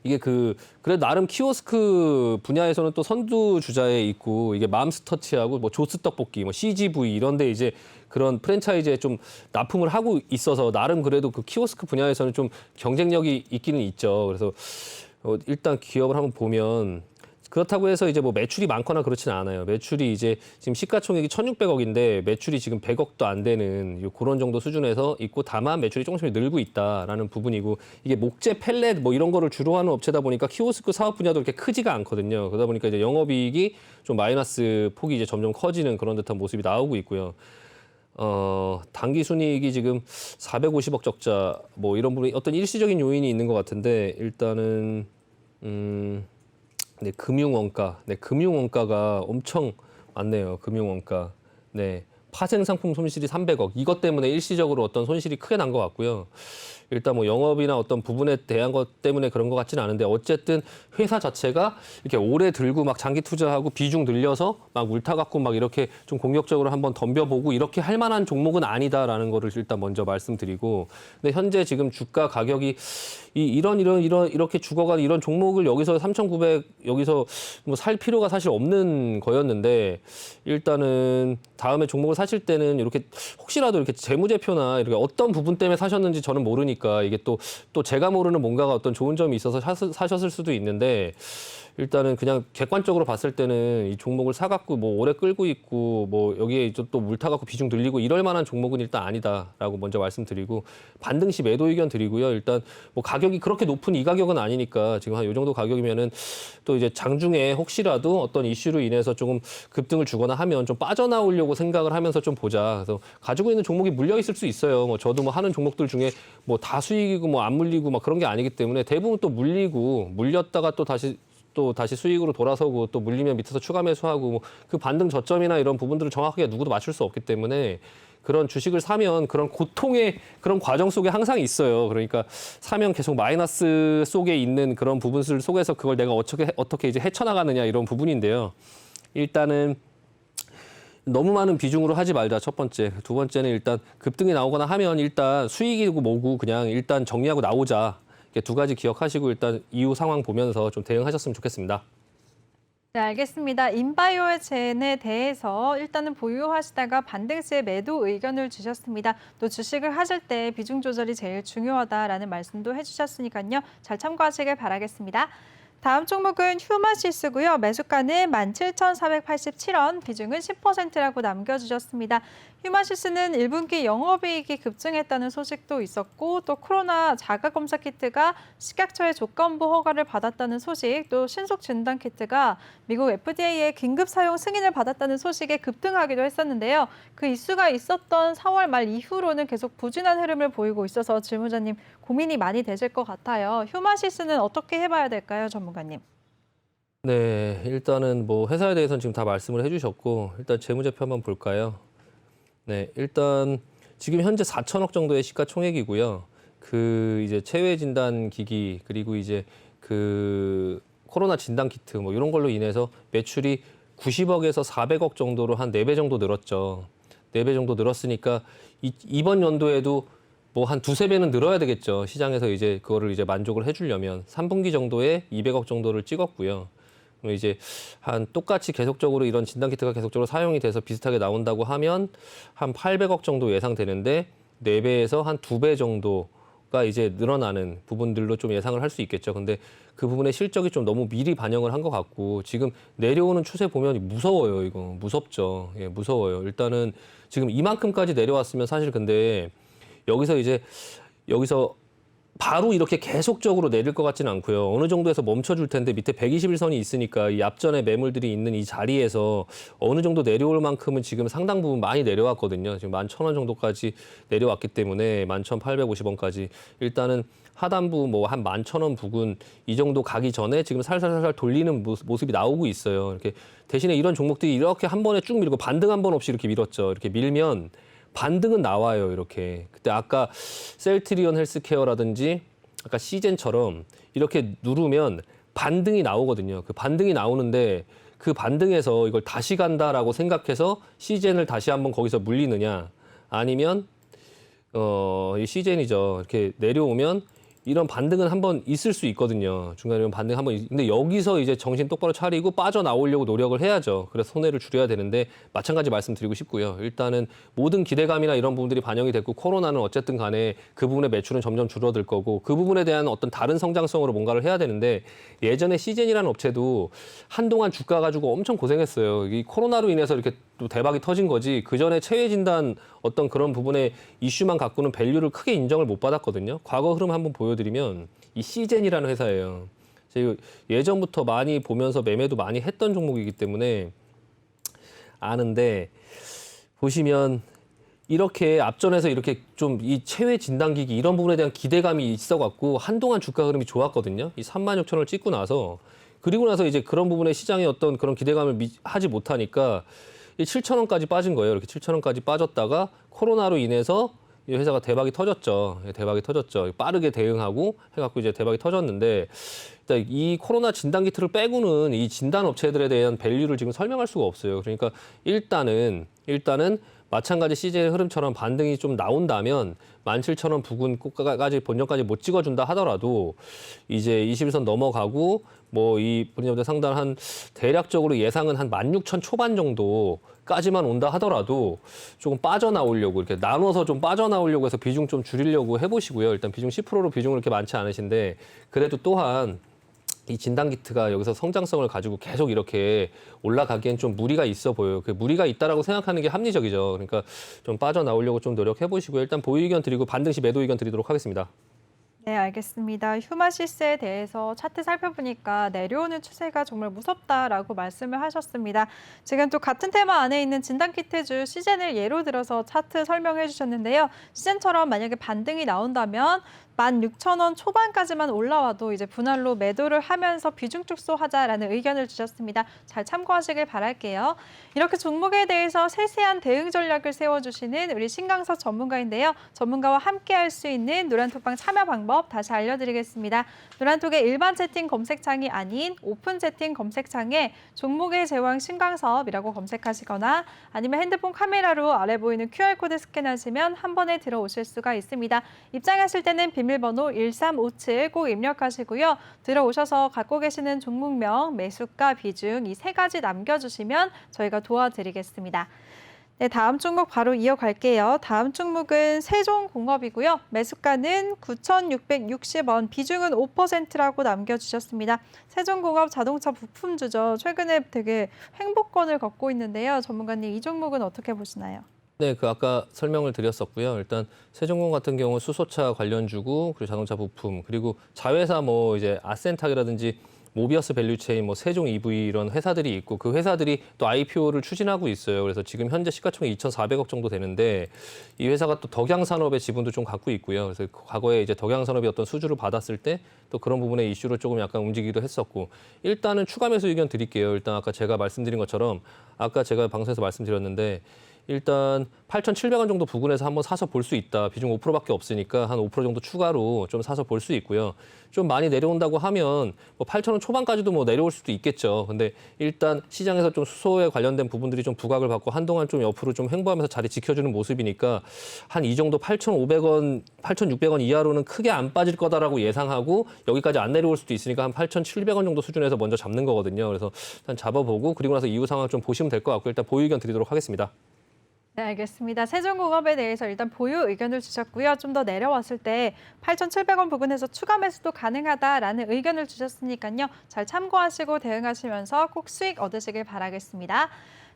이게 그래도 나름 키오스크 분야에서는 또 선두 주자에 있고 이게 맘스터치하고 뭐 조스 떡볶이, 뭐 CGV 이런데 이제 그런 프랜차이즈에 좀 납품을 하고 있어서 나름 그래도 그 키오스크 분야에서는 좀 경쟁력이 있기는 있죠. 그래서 일단 기업을 한번 보면 그렇다고 해서 이제 뭐 매출이 많거나 그렇지는 않아요. 매출이 이제 지금 시가총액이 1,600억인데 매출이 지금 100억도 안 되는 그런 정도 수준에서 있고, 다만 매출이 조금씩 늘고 있다라는 부분이고, 이게 목재, 펠렛 뭐 이런 거를 주로 하는 업체다 보니까 키오스크 사업 분야도 그렇게 크지가 않거든요. 그러다 보니까 이제 영업이익이 좀 마이너스 폭이 이제 점점 커지는 그런 듯한 모습이 나오고 있고요. 단기 순이익이 지금 450억 적자 뭐 이런 부분이 어떤 일시적인 요인이 있는 것 같은데, 일단은 네, 금융원가. 네, 금융원가가 엄청 많네요. 금융원가. 네. 파생상품 손실이 300억. 이것 때문에 일시적으로 어떤 손실이 크게 난 것 같고요. 일단 뭐 영업이나 어떤 부분에 대한 것 때문에 그런 것 같지는 않은데, 어쨌든 회사 자체가 이렇게 오래 들고 막 장기 투자하고 비중 늘려서 막 울타갖고 막 이렇게 좀 공격적으로 한번 덤벼보고 이렇게 할 만한 종목은 아니다라는 거를 일단 먼저 말씀드리고, 근데 현재 지금 주가 가격이 이렇게 죽어가는 이런 종목을 여기서 3,900 여기서 뭐 살 필요가 사실 없는 거였는데, 일단은 다음에 종목을 사실 때는 이렇게 혹시라도 이렇게 재무제표나 이렇게 어떤 부분 때문에 사셨는지 저는 모르니까 이게 또 제가 모르는 뭔가가 어떤 좋은 점이 있어서 사셨을 수도 있는데, 일단은 그냥 객관적으로 봤을 때는 이 종목을 사갖고 뭐 오래 끌고 있고 뭐 여기에 이제 또 물타갖고 비중 들리고 이럴 만한 종목은 일단 아니다라고 먼저 말씀드리고, 반등 시 매도 의견 드리고요. 일단 뭐 가격이 그렇게 높은 이 가격은 아니니까 지금 한 이 정도 가격이면은 또 이제 장중에 혹시라도 어떤 이슈로 인해서 조금 급등을 주거나 하면 좀 빠져나오려고 생각을 하면서 좀 보자. 그래서 가지고 있는 종목이 물려 있을 수 있어요. 뭐 저도 뭐 하는 종목들 중에 뭐 다 수익이고 뭐 안 물리고 막 그런 게 아니기 때문에 대부분 또 물리고 물렸다가 또 다시 수익으로 돌아서고 또 물리면 밑에서 추가 매수하고 뭐 그 반등 저점이나 이런 부분들을 정확하게 누구도 맞출 수 없기 때문에, 그런 주식을 사면 그런 고통의 그런 과정 속에 항상 있어요. 그러니까 사면 계속 마이너스 속에 있는 그런 부분들 속에서 그걸 내가 어떻게 이제 헤쳐나가느냐 이런 부분인데요. 일단은 너무 많은 비중으로 하지 말자, 첫 번째. 두 번째는 일단 급등이 나오거나 하면 일단 수익이고 뭐고 그냥 일단 정리하고 나오자. 이렇게 두 가지 기억하시고 일단 이후 상황 보면서 좀 대응하셨으면 좋겠습니다. 네, 알겠습니다. 인바이오의 젠에 대해서 일단은 보유하시다가 반등 시에 매도 의견을 주셨습니다. 또 주식을 하실 때 비중 조절이 제일 중요하다라는 말씀도 해주셨으니까요. 잘 참고하시길 바라겠습니다. 다음 종목은 휴마시스고요. 매수가는 17,487원, 비중은 10%라고 남겨주셨습니다. 휴마시스는 1분기 영업이익이 급증했다는 소식도 있었고, 또 코로나 자가검사 키트가 식약처의 조건부 허가를 받았다는 소식, 또 신속 진단 키트가 미국 FDA의 긴급 사용 승인을 받았다는 소식에 급등하기도 했었는데요. 그 이슈가 있었던 4월 말 이후로는 계속 부진한 흐름을 보이고 있어서 질문자님 고민이 많이 되실 것 같아요. 휴마시스는 어떻게 해봐야 될까요, 전문가님? 네, 일단은 뭐 회사에 대해서는 지금 다 말씀을 해주셨고, 일단 재무제표 한번 볼까요? 네, 일단 지금 현재 4천억 정도의 시가총액이고요. 그 이제 체외 진단 기기, 그리고 이제 그 코로나 진단 키트 뭐 이런 걸로 인해서 매출이 90억에서 400억 정도로 한 4배 정도 늘었죠. 4배 정도 늘었으니까 이번 연도에도 뭐 한 두세 배는 늘어야 되겠죠. 시장에서 이제 그거를 이제 만족을 해주려면 3분기 정도에 200억 정도를 찍었고요. 그럼 이제 한 똑같이 계속적으로 이런 진단 키트가 계속적으로 사용이 돼서 비슷하게 나온다고 하면 한 800억 정도 예상되는데, 4배에서 한 2배 정도가 이제 늘어나는 부분들로 좀 예상을 할 수 있겠죠. 근데 그 부분의 실적이 좀 너무 미리 반영을 한 것 같고, 지금 내려오는 추세 보면 무서워요. 이거 무섭죠. 예, 무서워요. 일단은 지금 이만큼까지 내려왔으면 사실 근데 여기서 바로 이렇게 계속적으로 내릴 것 같지는 않고요. 어느 정도에서 멈춰줄 텐데 밑에 121선이 있으니까 이 앞전에 매물들이 있는 이 자리에서 어느 정도 내려올 만큼은 지금 상당 부분 많이 내려왔거든요. 지금 11,000원 정도까지 내려왔기 때문에 11,850원까지 일단은 하단부 뭐 한 11,000원 부근 이 정도 가기 전에 지금 살살살살 돌리는 모습이 나오고 있어요. 이렇게 대신에 이런 종목들이 이렇게 한 번에 쭉 밀고 반등 한 번 없이 이렇게 밀었죠. 이렇게 밀면 반등은 나와요, 이렇게. 그때 아까 셀트리온 헬스케어라든지 아까 시젠처럼 이렇게 누르면 반등이 나오거든요. 그 반등이 나오는데 그 반등에서 이걸 다시 간다라고 생각해서 시젠을 다시 한번 거기서 물리느냐, 아니면 이 시젠이죠. 이렇게 내려오면 이런 반등은 한번 있을 수 있거든요. 중간에 이런 반등 한번 근데 여기서 이제 정신 똑바로 차리고 빠져나오려고 노력을 해야죠. 그래서 손해를 줄여야 되는데 마찬가지 말씀드리고 싶고요. 일단은 모든 기대감이나 이런 부분들이 반영이 됐고 코로나는 어쨌든 간에 그 부분의 매출은 점점 줄어들 거고 그 부분에 대한 어떤 다른 성장성으로 뭔가를 해야 되는데 예전에 시젠이라는 업체도 한동안 주가 가지고 엄청 고생했어요. 이 코로나로 인해서 이렇게 또 대박이 터진 거지 그전에 체외 진단 어떤 그런 부분의 이슈만 갖고는 밸류를 크게 인정을 못 받았거든요. 과거 흐름 한번 보여드리면 이 시젠이라는 회사예요. 제가 예전부터 많이 보면서 매매도 많이 했던 종목이기 때문에 아는데 보시면 이렇게 앞전에서 이렇게 좀 이 체외 진단기기 이런 부분에 대한 기대감이 있어갖고 한동안 주가 흐름이 좋았거든요. 이 36,000원을 찍고 나서 그리고 나서 이제 그런 부분에 시장의 어떤 그런 기대감을 하지 못하니까 이 7,000원까지 빠진 거예요. 이렇게 7,000원까지 빠졌다가 코로나로 인해서 이 회사가 대박이 터졌죠. 대박이 터졌죠. 빠르게 대응하고 해갖고 이제 대박이 터졌는데 일단 이 코로나 진단 키트를 빼고는 이 진단 업체들에 대한 밸류를 지금 설명할 수가 없어요. 그러니까 일단은 마찬가지 CJ 흐름처럼 반등이 좀 나온다면 17,000원 부근까지 본전까지 못 찍어준다 하더라도 이제 21선 넘어가고 뭐 이 본전보다 상단 한 대략적으로 예상은 한 16,000 초반 정도까지만 온다 하더라도 조금 빠져나오려고 이렇게 나눠서 좀 빠져나오려고 해서 비중 좀 줄이려고 해보시고요. 일단 비중 10%로 비중은 그렇게 많지 않으신데 그래도 또한 이 진단 키트가 여기서 성장성을 가지고 계속 이렇게 올라가기엔 좀 무리가 있어 보여요. 그 무리가 있다라고 생각하는 게 합리적이죠. 그러니까 좀 빠져나오려고 좀 노력해 보시고요. 일단 보유 의견 드리고 반등 시 매도 의견 드리도록 하겠습니다. 네, 알겠습니다. 휴마시스에 대해서 차트 살펴보니까 내려오는 추세가 정말 무섭다라고 말씀을 하셨습니다. 지금 또 같은 테마 안에 있는 진단키트주 시젠을 예로 들어서 차트 설명해 주셨는데요. 시젠처럼 만약에 반등이 나온다면 16,000원 초반까지만 올라와도 이제 분할로 매도를 하면서 비중 축소하자라는 의견을 주셨습니다. 잘 참고하시길 바랄게요. 이렇게 종목에 대해서 세세한 대응 전략을 세워주시는 우리 신강석 전문가인데요. 전문가와 함께 할 수 있는 노란톡방 참여 방법 다시 알려드리겠습니다. 노란톡의 일반 채팅 검색창이 아닌 오픈 채팅 검색창에 종목의 제왕 신강섭이라고 검색하시거나 아니면 핸드폰 카메라로 아래 보이는 QR코드 스캔하시면 한 번에 들어오실 수가 있습니다. 입장하실 때는 비밀번호 1357 꼭 입력하시고요. 들어오셔서 갖고 계시는 종목명, 매수가, 비중 이 세 가지 남겨주시면 저희가 도와드리겠습니다. 네, 다음 종목 바로 이어갈게요. 다음 종목은 세종공업이고요. 매수가는 9,660원, 비중은 5%라고 남겨주셨습니다. 세종공업 자동차 부품주죠. 최근에 되게 횡보권을 걷고 있는데요. 전문가님, 이 종목은 어떻게 보시나요? 네, 그 아까 설명을 드렸었고요. 일단 세종공 같은 경우 수소차 관련주고 그리고 자동차 부품 그리고 자회사 뭐 이제 아센탁이라든지 모비어스 밸류체인, 뭐 세종 EV 이런 회사들이 있고 그 회사들이 또 IPO를 추진하고 있어요. 그래서 지금 현재 시가총액 2,400억 정도 되는데 이 회사가 또 덕양산업의 지분도 좀 갖고 있고요. 그래서 과거에 이제 덕양산업이 어떤 수주를 받았을 때 또 그런 부분의 이슈로 조금 약간 움직이기도 했었고 일단은 추가 매수 의견 드릴게요. 일단 아까 제가 말씀드린 것처럼 아까 제가 방송에서 말씀드렸는데 일단 8,700원 정도 부근에서 한번 사서 볼 수 있다. 비중 5%밖에 없으니까 한 5% 정도 추가로 좀 사서 볼 수 있고요. 좀 많이 내려온다고 하면 뭐 8,000원 초반까지도 뭐 내려올 수도 있겠죠. 근데 일단 시장에서 좀 수소에 관련된 부분들이 좀 부각을 받고 한동안 좀 옆으로 좀 횡보하면서 자리 지켜주는 모습이니까 한 이 정도 8,500원, 8,600원 이하로는 크게 안 빠질 거다라고 예상하고 여기까지 안 내려올 수도 있으니까 한 8,700원 정도 수준에서 먼저 잡는 거거든요. 그래서 일단 잡아보고 그리고 나서 이후 상황 좀 보시면 될 것 같고 일단 보유 의견 드리도록 하겠습니다. 네, 알겠습니다. 세종공업에 대해서 일단 보유 의견을 주셨고요. 좀 더 내려왔을 때 8,700원 부근에서 추가 매수도 가능하다라는 의견을 주셨으니까요. 잘 참고하시고 대응하시면서 꼭 수익 얻으시길 바라겠습니다.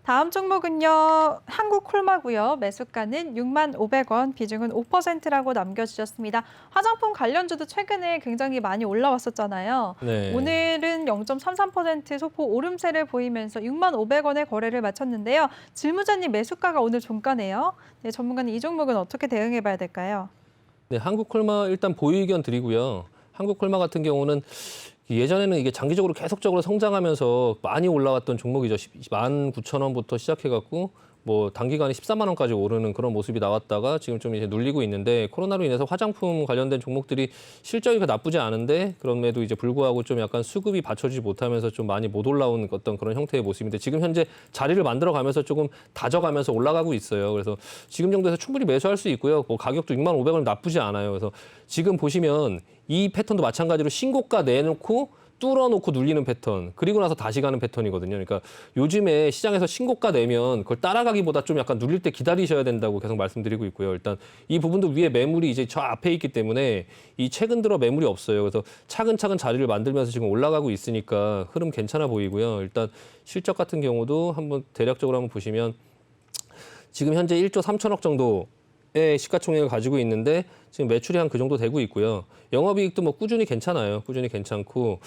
다음 종목은요. 한국콜마고요. 매수가는 65,000원, 비중은 5%라고 남겨주셨습니다. 화장품 관련주도 최근에 굉장히 많이 올라왔었잖아요. 네. 오늘은 0.33% 소폭 오름세를 보이면서 65,000원에 거래를 마쳤는데요. 질무자님 매수가가 오늘 종가네요. 네, 전문가님 이 종목은 어떻게 대응해봐야 될까요? 네, 한국콜마 일단 보유 의견 드리고요. 한국콜마 같은 경우는 예전에는 이게 장기적으로 계속적으로 성장하면서 많이 올라왔던 종목이죠. 19,000원부터 시작해갖고 뭐 단기간에 13만 원까지 오르는 그런 모습이 나왔다가 지금 좀 이제 눌리고 있는데 코로나로 인해서 화장품 관련된 종목들이 실적이 나쁘지 않은데 그럼에도 이제 불구하고 좀 약간 수급이 받쳐주지 못하면서 좀 많이 못 올라온 어떤 그런 형태의 모습인데 지금 현재 자리를 만들어가면서 조금 다져가면서 올라가고 있어요. 그래서 지금 정도에서 충분히 매수할 수 있고요. 뭐 가격도 6만 500원 나쁘지 않아요. 그래서 지금 보시면 이 패턴도 마찬가지로 신고가 내놓고 뚫어놓고 눌리는 패턴, 그리고 나서 다시 가는 패턴이거든요. 그러니까 요즘에 시장에서 신고가 내면 그걸 따라가기보다 좀 약간 눌릴 때 기다리셔야 된다고 계속 말씀드리고 있고요. 일단 이 부분도 위에 매물이 이제 저 앞에 있기 때문에 이 최근 들어 매물이 없어요. 그래서 차근차근 자리를 만들면서 지금 올라가고 있으니까 흐름 괜찮아 보이고요. 일단 실적 같은 경우도 한번 대략적으로 한번 보시면 지금 현재 1조 3천억 정도의 시가총액을 가지고 있는데 지금 매출이 한 그 정도 되고 있고요. 영업이익도 뭐 꾸준히 괜찮아요. 꾸준히 괜찮고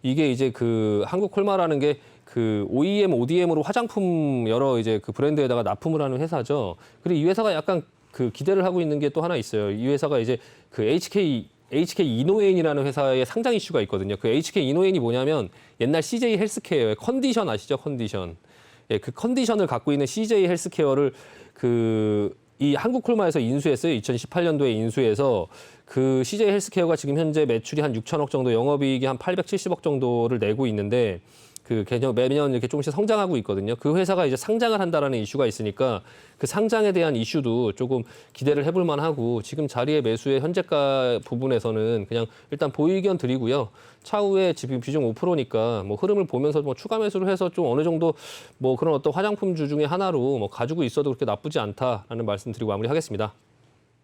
이게 이제 그 한국콜마라는 게 그 OEM, ODM으로 화장품 여러 이제 그 브랜드에다가 납품을 하는 회사죠. 그리고 이 회사가 약간 그 기대를 하고 있는 게 또 하나 있어요. 이 회사가 이제 그 HK 이노엔이라는 회사의 상장 이슈가 있거든요. 그 HK 이노엔이 뭐냐면 옛날 CJ 헬스케어의 컨디션 아시죠? 컨디션. 예, 그 컨디션을 갖고 있는 CJ 헬스케어를 이 한국콜마에서 인수했어요. 2018년도에 인수해서 그 CJ 헬스케어가 지금 현재 매출이 한 6천억 정도, 영업이익이 한 870억 정도를 내고 있는데 그 개념 매년 이렇게 조금씩 성장하고 있거든요. 그 회사가 이제 상장을 한다라는 이슈가 있으니까 그 상장에 대한 이슈도 조금 기대를 해볼 만하고 지금 자리의 매수의 현재가 부분에서는 그냥 일단 보유 의견 드리고요. 차후에 지금 비중 5%니까 뭐 흐름을 보면서 뭐 추가 매수를 해서 좀 어느 정도 뭐 그런 어떤 화장품주 중에 하나로 뭐 가지고 있어도 그렇게 나쁘지 않다라는 말씀 드리고 마무리하겠습니다.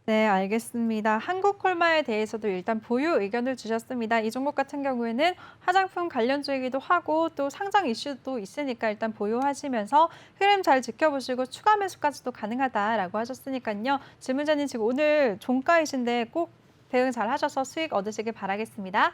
네, 알겠습니다. 한국콜마에 대해서도 일단 보유 의견을 주셨습니다. 이 종목 같은 경우에는 화장품 관련주이기도 하고 또 상장 이슈도 있으니까 일단 보유하시면서 흐름 잘 지켜보시고 추가 매수까지도 가능하다라고 하셨으니까요. 질문자님 지금 오늘 종가이신데 꼭 대응 잘 하셔서 수익 얻으시길 바라겠습니다.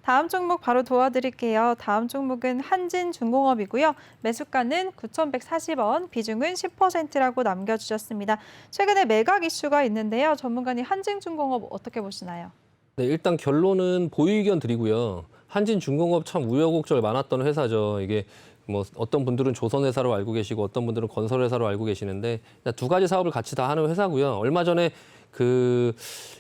다음 종목 바로 도와드릴게요. 다음 종목은 한진중공업이고요. 매수가는 9,140원, 비중은 10%라고 남겨주셨습니다. 최근에 매각 이슈가 있는데요. 전문가님 한진중공업 어떻게 보시나요? 네, 일단 결론은 보유 의견 드리고요. 한진중공업 참 우여곡절 많았던 회사죠. 이게 뭐 어떤 분들은 조선회사로 알고 계시고 어떤 분들은 건설회사로 알고 계시는데 두 가지 사업을 같이 다 하는 회사고요. 얼마 전에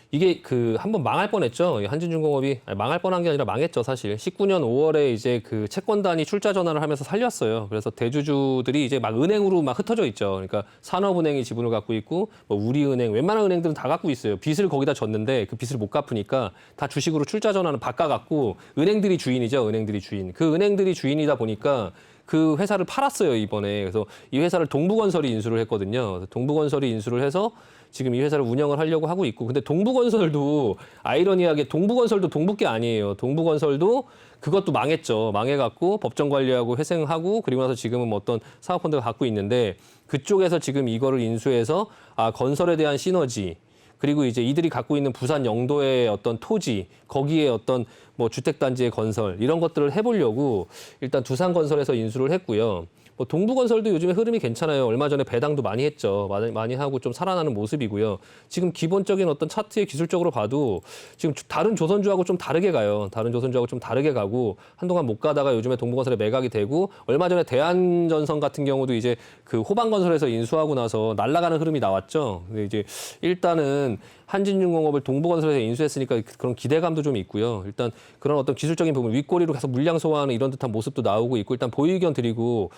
이게 한번 망할 뻔했죠. 한진중공업이 망할 뻔한 게 아니라 망했죠, 사실. 19년 5월에 이제 그 채권단이 출자 전환을 하면서 살렸어요. 그래서 대주주들이 이제 막 은행으로 막 흩어져 있죠. 그러니까 산업은행이 지분을 갖고 있고 뭐 우리은행, 웬만한 은행들은 다 갖고 있어요. 빚을 거기다 졌는데 그 빚을 못 갚으니까 다 주식으로 출자 전환을 바꿔갖고 은행들이 주인이죠, 은행들이 주인. 그 은행들이 주인이다 보니까 그 회사를 팔았어요, 이번에. 그래서 이 회사를 동부건설이 인수를 했거든요. 동부건설이 인수를 해서 지금 이 회사를 운영을 하려고 하고 있고, 근데 동부건설도 아이러니하게 동부건설도 동북계 아니에요. 동부건설도 그것도 망했죠. 망해갖고 법정 관리하고 회생하고 그리고 나서 지금은 뭐 어떤 사업펀드가 갖고 있는데 그쪽에서 지금 이거를 인수해서 건설에 대한 시너지 그리고 이제 이들이 갖고 있는 부산 영도의 어떤 토지 거기에 어떤 뭐 주택단지의 건설 이런 것들을 해보려고 일단 두산건설에서 인수를 했고요. 뭐 동부건설도 요즘에 흐름이 괜찮아요. 얼마 전에 배당도 많이 했죠. 많이 하고 좀 살아나는 모습이고요. 지금 기본적인 어떤 차트의 기술적으로 봐도 지금 다른 조선주하고 좀 다르게 가요. 다른 조선주하고 좀 다르게 가고 한동안 못 가다가 요즘에 동부건설에 매각이 되고 얼마 전에 대한전선 같은 경우도 이제 그 호반건설에서 인수하고 나서 날아가는 흐름이 나왔죠. 근데 이제 일단은 한진중공업을 동부건설에서 인수했으니까 그런 기대감도 좀 있고요. 일단 그런 어떤 기술적인 부분, 윗꼬리로 계속 물량 소화하는 이런 듯한 모습도 나오고 있고 일단 보유 의견 드리고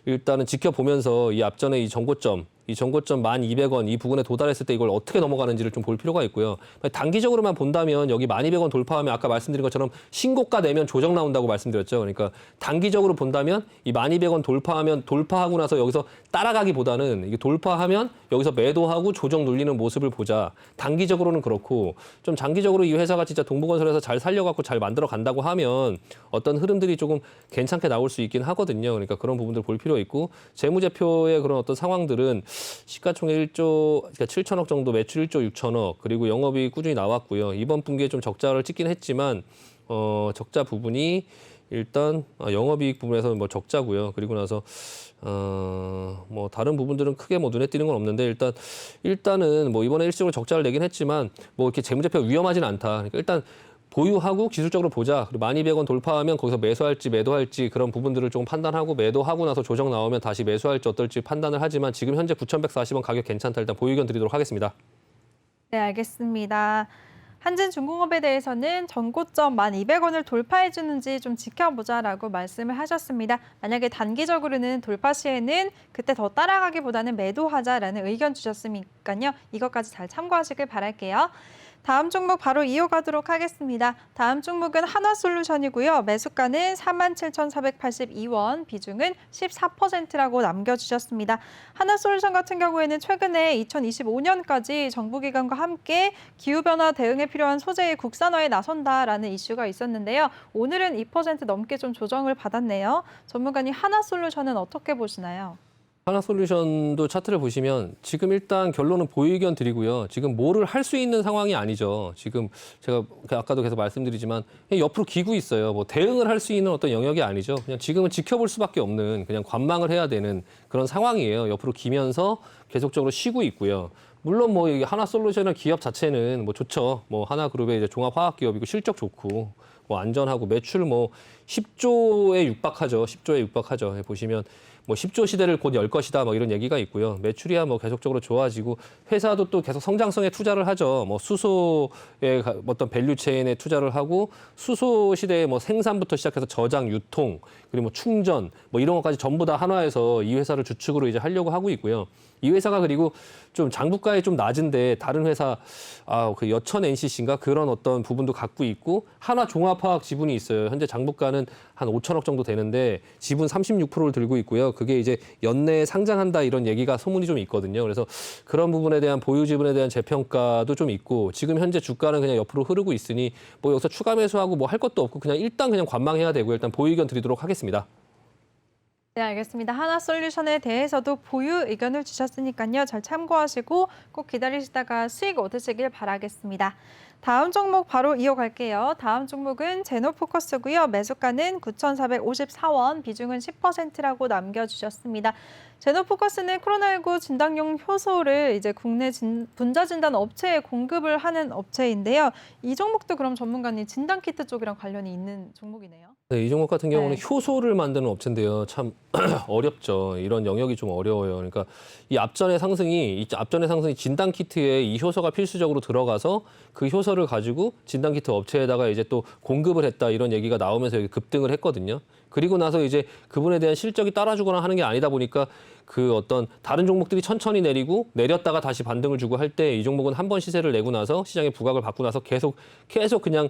일단은 지켜보면서 이 앞전에 이 정고점 1,200원 이 부분에 도달했을 때 이걸 어떻게 넘어가는지를 좀 볼 필요가 있고요. 단기적으로만 본다면 여기 1,200원 돌파하면 아까 말씀드린 것처럼 신고가 내면 조정 나온다고 말씀드렸죠. 그러니까 단기적으로 본다면 이 1,200원 돌파하고 나서 여기서 따라가기보다는 이게 돌파하면 여기서 매도하고 조정 눌리는 모습을 보자. 단기적으로는 그렇고 좀 장기적으로 이 회사가 진짜 동부건설에서 잘 살려갖고 잘 만들어 간다고 하면 어떤 흐름들이 조금 괜찮게 나올 수 있긴 하거든요. 그러니까 그런 부분들 볼 필요 있고 재무제표의 그런 어떤 상황들은 시가총액 1조 그러니까 7천억 정도 매출 1조 6천억 그리고 영업이익 꾸준히 나왔고요. 이번 분기에 좀 적자를 찍긴 했지만 적자 부분이 일단 영업이익 부분에서 뭐 적자고요. 그리고 나서 뭐 다른 부분들은 크게 뭐 눈에 띄는 건 없는데 일단은 뭐 이번에 일시적으로 적자를 내긴 했지만 뭐 이렇게 재무제표가 위험하진 않다. 그러니까 일단 보유하고 기술적으로 보자. 그리고 1200원 돌파하면 거기서 매수할지 매도할지 그런 부분들을 좀 판단하고 매도하고 나서 조정 나오면 다시 매수할지 어떨지 판단을 하지만 지금 현재 9,140원 가격 괜찮다. 일단 보유 의견 드리도록 하겠습니다. 네, 알겠습니다. 한진중공업에 대해서는 전고점 1,200원을 돌파해 주는지 좀 지켜보자라고 말씀을 하셨습니다. 만약에 단기적으로는 돌파 시에는 그때 더 따라가기보다는 매도하자라는 의견 주셨으니까요. 이것까지 잘 참고하시길 바랄게요. 다음 종목 바로 이어가도록 하겠습니다. 다음 종목은 한화솔루션이고요. 매수가는 47,482원, 비중은 14%라고 남겨주셨습니다. 한화솔루션 같은 경우에는 최근에 2025년까지 정부기관과 함께 기후변화 대응에 필요한 소재의 국산화에 나선다라는 이슈가 있었는데요. 오늘은 2% 넘게 좀 조정을 받았네요. 전문가님, 한화솔루션은 어떻게 보시나요? 하나솔루션도 차트를 보시면 지금 일단 결론은 보유 의견 드리고요. 지금 뭐를 할 수 있는 상황이 아니죠. 지금 제가 아까도 계속 말씀드리지만 그냥 옆으로 기고 있어요. 뭐 대응을 할 수 있는 어떤 영역이 아니죠. 그냥 지금은 지켜볼 수밖에 없는 그냥 관망을 해야 되는 그런 상황이에요. 옆으로 기면서 계속적으로 쉬고 있고요. 물론 뭐 이 하나솔루션의 기업 자체는 뭐 좋죠. 뭐 하나그룹의 이제 종합화학기업이고 실적 좋고 뭐 안전하고 매출 뭐 10조에 육박하죠. 10조에 육박하죠. 보시면 뭐 10조 시대를 곧 열 것이다 뭐 이런 얘기가 있고요. 매출이야 뭐 계속적으로 좋아지고 회사도 또 계속 성장성에 투자를 하죠. 뭐 수소의 어떤 밸류 체인에 투자를 하고 수소 시대의 뭐 생산부터 시작해서 저장, 유통, 그리고 뭐 충전 뭐 이런 것까지 전부 다 한화에서 이 회사를 주축으로 이제 하려고 하고 있고요. 이 회사가 그리고 좀 장부가에 좀 낮은데 다른 회사 그 여천 NCC인가 그런 어떤 부분도 갖고 있고 한화 종합화학 지분이 있어요. 현재 장부가는 한 5천억 정도 되는데 지분 36%를 들고 있고요. 그게 이제 연내에 상장한다 이런 얘기가 소문이 좀 있거든요. 그래서 그런 부분에 대한 보유 지분에 대한 재평가도 좀 있고 지금 현재 주가는 그냥 옆으로 흐르고 있으니 뭐 여기서 추가 매수하고 뭐 할 것도 없고 그냥 일단 그냥 관망해야 되고요. 일단 보유 의견 드리도록 하겠습니다. 네, 알겠습니다. 하나솔루션에 대해서도 보유 의견을 주셨으니까요. 잘 참고하시고 꼭 기다리시다가 수익 얻으시길 바라겠습니다. 다음 종목 바로 이어갈게요. 다음 종목은 제노포커스고요. 매수가는 9,454원, 비중은 10%라고 남겨주셨습니다. 제노포커스는 코로나19 진단용 효소를 이제 국내 분자 진단 업체에 공급을 하는 업체인데요. 이 종목도 그럼 전문가님 진단키트 쪽이랑 관련이 있는 종목이네요. 네, 이 종목 같은 경우는 네. 효소를 만드는 업체인데요. 참 어렵죠. 이런 영역이 좀 어려워요. 그러니까 이 앞전의 상승이 진단 키트에 이 효소가 필수적으로 들어가서 그 효소를 가지고 진단 키트 업체에다가 이제 또 공급을 했다 이런 얘기가 나오면서 여기 급등을 했거든요. 그리고 나서 이제 그분에 대한 실적이 따라주거나 하는 게 아니다 보니까 그 어떤 다른 종목들이 천천히 내리고 내렸다가 다시 반등을 주고 할 때 이 종목은 한 번 시세를 내고 나서 시장의 부각을 받고 나서 계속 그냥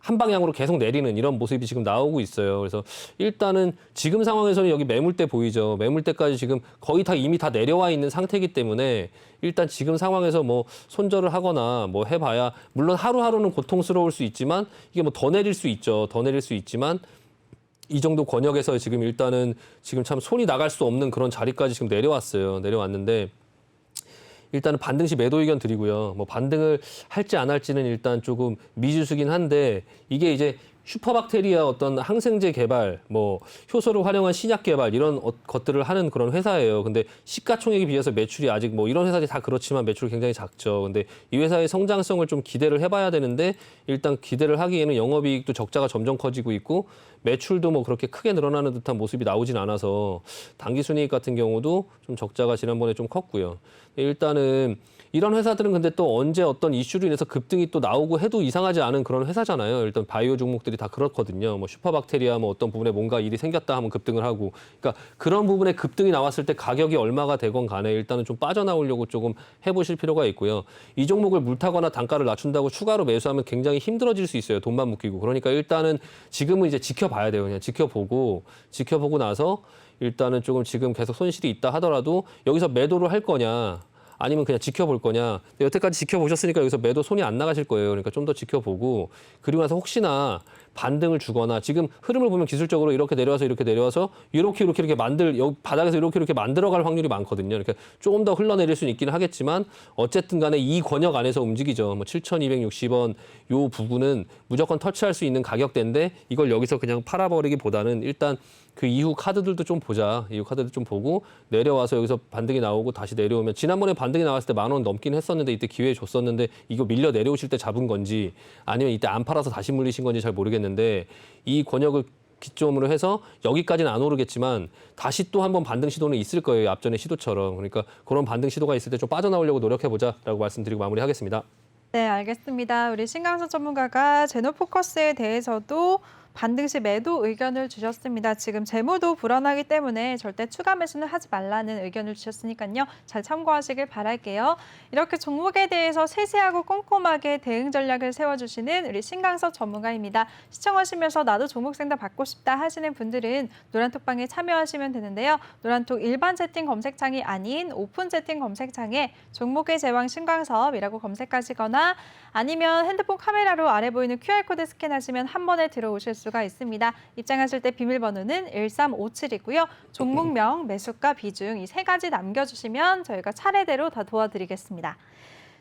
한 방향으로 계속 내리는 이런 모습이 지금 나오고 있어요. 그래서 일단은 지금 상황에서는 여기 매물대 보이죠. 매물대까지 지금 거의 이미 다 내려와 있는 상태이기 때문에 일단 지금 상황에서 뭐 손절을 하거나 뭐 해봐야 물론 하루하루는 고통스러울 수 있지만 이게 뭐 더 내릴 수 있죠. 더 내릴 수 있지만 이 정도 권역에서 지금 일단은 지금 참 손이 나갈 수 없는 그런 자리까지 지금 내려왔어요. 내려왔는데 일단은 반등 시 매도 의견 드리고요. 뭐 반등을 할지 안 할지는 일단 조금 미지수긴 한데 이게 이제 슈퍼박테리아 어떤 항생제 개발, 뭐 효소를 활용한 신약 개발 이런 것들을 하는 그런 회사예요. 근데 시가총액에 비해서 매출이 아직 뭐 이런 회사들이 다 그렇지만 매출이 굉장히 작죠. 근데 이 회사의 성장성을 좀 기대를 해봐야 되는데 일단 기대를 하기에는 영업이익도 적자가 점점 커지고 있고 매출도 뭐 그렇게 크게 늘어나는 듯한 모습이 나오진 않아서 단기순이익 같은 경우도 좀 적자가 지난번에 좀 컸고요. 일단은 이런 회사들은 근데 또 언제 어떤 이슈로 인해서 급등이 또 나오고 해도 이상하지 않은 그런 회사잖아요. 일단 바이오 종목들이 다 그렇거든요. 뭐 슈퍼박테리아 뭐 어떤 부분에 뭔가 일이 생겼다 하면 급등을 하고. 그러니까 그런 부분에 급등이 나왔을 때 가격이 얼마가 되건 간에 일단은 좀 빠져나오려고 조금 해보실 필요가 있고요. 이 종목을 물타거나 단가를 낮춘다고 추가로 매수하면 굉장히 힘들어질 수 있어요. 돈만 묶이고. 그러니까 일단은 지금은 이제 지켜봐야 돼요. 그냥 지켜보고 나서 일단은 조금 지금 계속 손실이 있다 하더라도 여기서 매도를 할 거냐 아니면 그냥 지켜볼 거냐. 여태까지 지켜보셨으니까 여기서 매도 손이 안 나가실 거예요. 그러니까 좀 더 지켜보고 그리고 나서 혹시나 반등을 주거나 지금 흐름을 보면 기술적으로 이렇게 내려와서 이렇게 여기 바닥에서 이렇게 만들어갈 확률이 많거든요. 그러니까 조금 더 흘러내릴 수는 있기는 하겠지만 어쨌든 간에 이 권역 안에서 움직이죠. 뭐 7,260원 요 부분은 무조건 터치할 수 있는 가격대인데 이걸 여기서 그냥 팔아버리기보다는 일단 그 이후 카드들도 좀 보자. 이후 카드도 좀 보고 내려와서 여기서 반등이 나오고 다시 내려오면 지난번에 반등이 나왔을 때 10,000원 넘긴 했었는데 이때 기회 줬었는데 이거 밀려 내려오실 때 잡은 건지 아니면 이때 안 팔아서 다시 물리신 건지 잘 모르겠는데 이 권역을 기점으로 해서 여기까지는 안 오르겠지만 다시 또 한번 반등 시도는 있을 거예요. 앞전의 시도처럼. 그러니까 그런 반등 시도가 있을 때 좀 빠져나오려고 노력해보자라고 말씀드리고 마무리하겠습니다. 네, 알겠습니다. 우리 신강석 전문가가 제노포커스에 대해서도 반등 시 매도 의견을 주셨습니다. 지금 재무도 불안하기 때문에 절대 추가 매수는 하지 말라는 의견을 주셨으니까요. 잘 참고하시길 바랄게요. 이렇게 종목에 대해서 세세하고 꼼꼼하게 대응 전략을 세워주시는 우리 신강석 전문가입니다. 시청하시면서 나도 종목 상담 받고 싶다 하시는 분들은 노란톡방에 참여하시면 되는데요. 노란톡 일반 채팅 검색창이 아닌 오픈 채팅 검색창에 종목의 제왕 신강섭이라고 검색하시거나 아니면 핸드폰 카메라로 아래 보이는 QR코드 스캔하시면 한 번에 들어오실 수가 있습니다. 입장하실 때 비밀번호는 1357이고요. 종목명, 매수가, 비중 이 세 가지 남겨주시면 저희가 차례대로 다 도와드리겠습니다.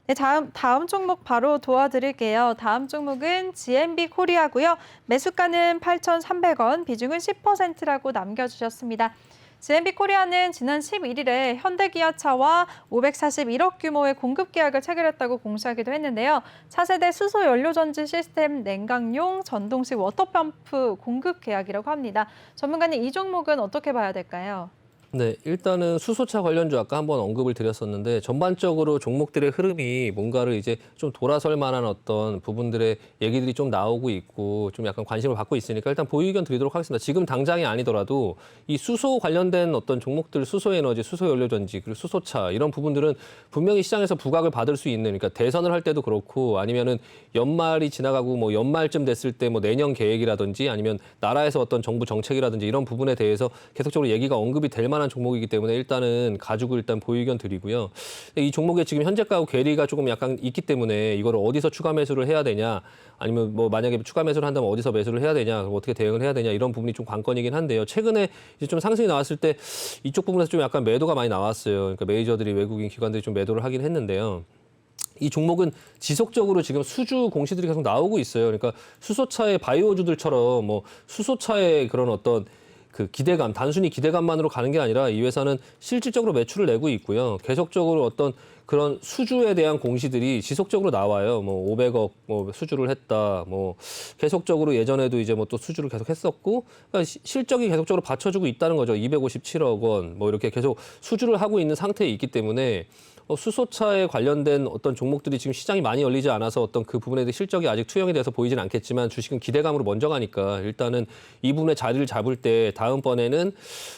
네, 다음 종목 바로 도와드릴게요. 다음 종목은 GMB 코리아고요. 매수가는 8,300원, 비중은 10%라고 남겨주셨습니다. GMB 코리아는 지난 11일에 현대기아차와 541억 규모의 공급 계약을 체결했다고 공시하기도 했는데요. 차세대 수소 연료전지 시스템 냉각용 전동식 워터펌프 공급 계약이라고 합니다. 전문가님, 이 종목은 어떻게 봐야 될까요? 네, 일단은 수소차 관련주 아까 한번 언급을 드렸었는데 전반적으로 종목들의 흐름이 뭔가를 이제 좀 돌아설 만한 어떤 부분들의 얘기들이 좀 나오고 있고 좀 약간 관심을 받고 있으니까 일단 보유 의견 드리도록 하겠습니다. 지금 당장이 아니더라도 이 수소 관련된 어떤 종목들, 수소에너지, 수소연료전지, 그리고 수소차 이런 부분들은 분명히 시장에서 부각을 받을 수 있는 그러니까 대선을 할 때도 그렇고 아니면은 연말이 지나가고 뭐 연말쯤 됐을 때 뭐 내년 계획이라든지 아니면 나라에서 어떤 정부 정책이라든지 이런 부분에 대해서 계속적으로 얘기가 언급이 될 만한 종목이기 때문에 일단은 가지고 일단 보유 의견 드리고요. 이 종목에 지금 현재가하고 괴리가 조금 약간 있기 때문에 이거를 어디서 추가 매수를 해야 되냐 아니면 뭐 만약에 추가 매수를 한다면 어디서 매수를 해야 되냐 그럼 어떻게 대응을 해야 되냐 이런 부분이 좀 관건이긴 한데요. 최근에 이제 좀 상승이 나왔을 때 이쪽 부분에서 좀 약간 매도가 많이 나왔어요. 그러니까 메이저들이 외국인 기관들이 좀 매도를 하긴 했는데요. 이 종목은 지속적으로 지금 수주 공시들이 계속 나오고 있어요. 그러니까 수소차의 바이오주들처럼 뭐 수소차의 그런 어떤 그 기대감, 단순히 기대감만으로 가는 게 아니라 이 회사는 실질적으로 매출을 내고 있고요. 계속적으로 어떤 그런 수주에 대한 공시들이 지속적으로 나와요. 뭐 500억 뭐 수주를 했다. 뭐 계속적으로 예전에도 이제 뭐 또 수주를 계속 했었고 그러니까 실적이 계속적으로 받쳐주고 있다는 거죠. 257억 원 뭐 이렇게 계속 수주를 하고 있는 상태에 있기 때문에 수소차에 관련된 어떤 종목들이 지금 시장이 많이 열리지 않아서 어떤 그 부분에 대해 실적이 아직 투영이 돼서 보이진 않겠지만 주식은 기대감으로 먼저 가니까 일단은 이 부분에 자리를 잡을 때 다음번에는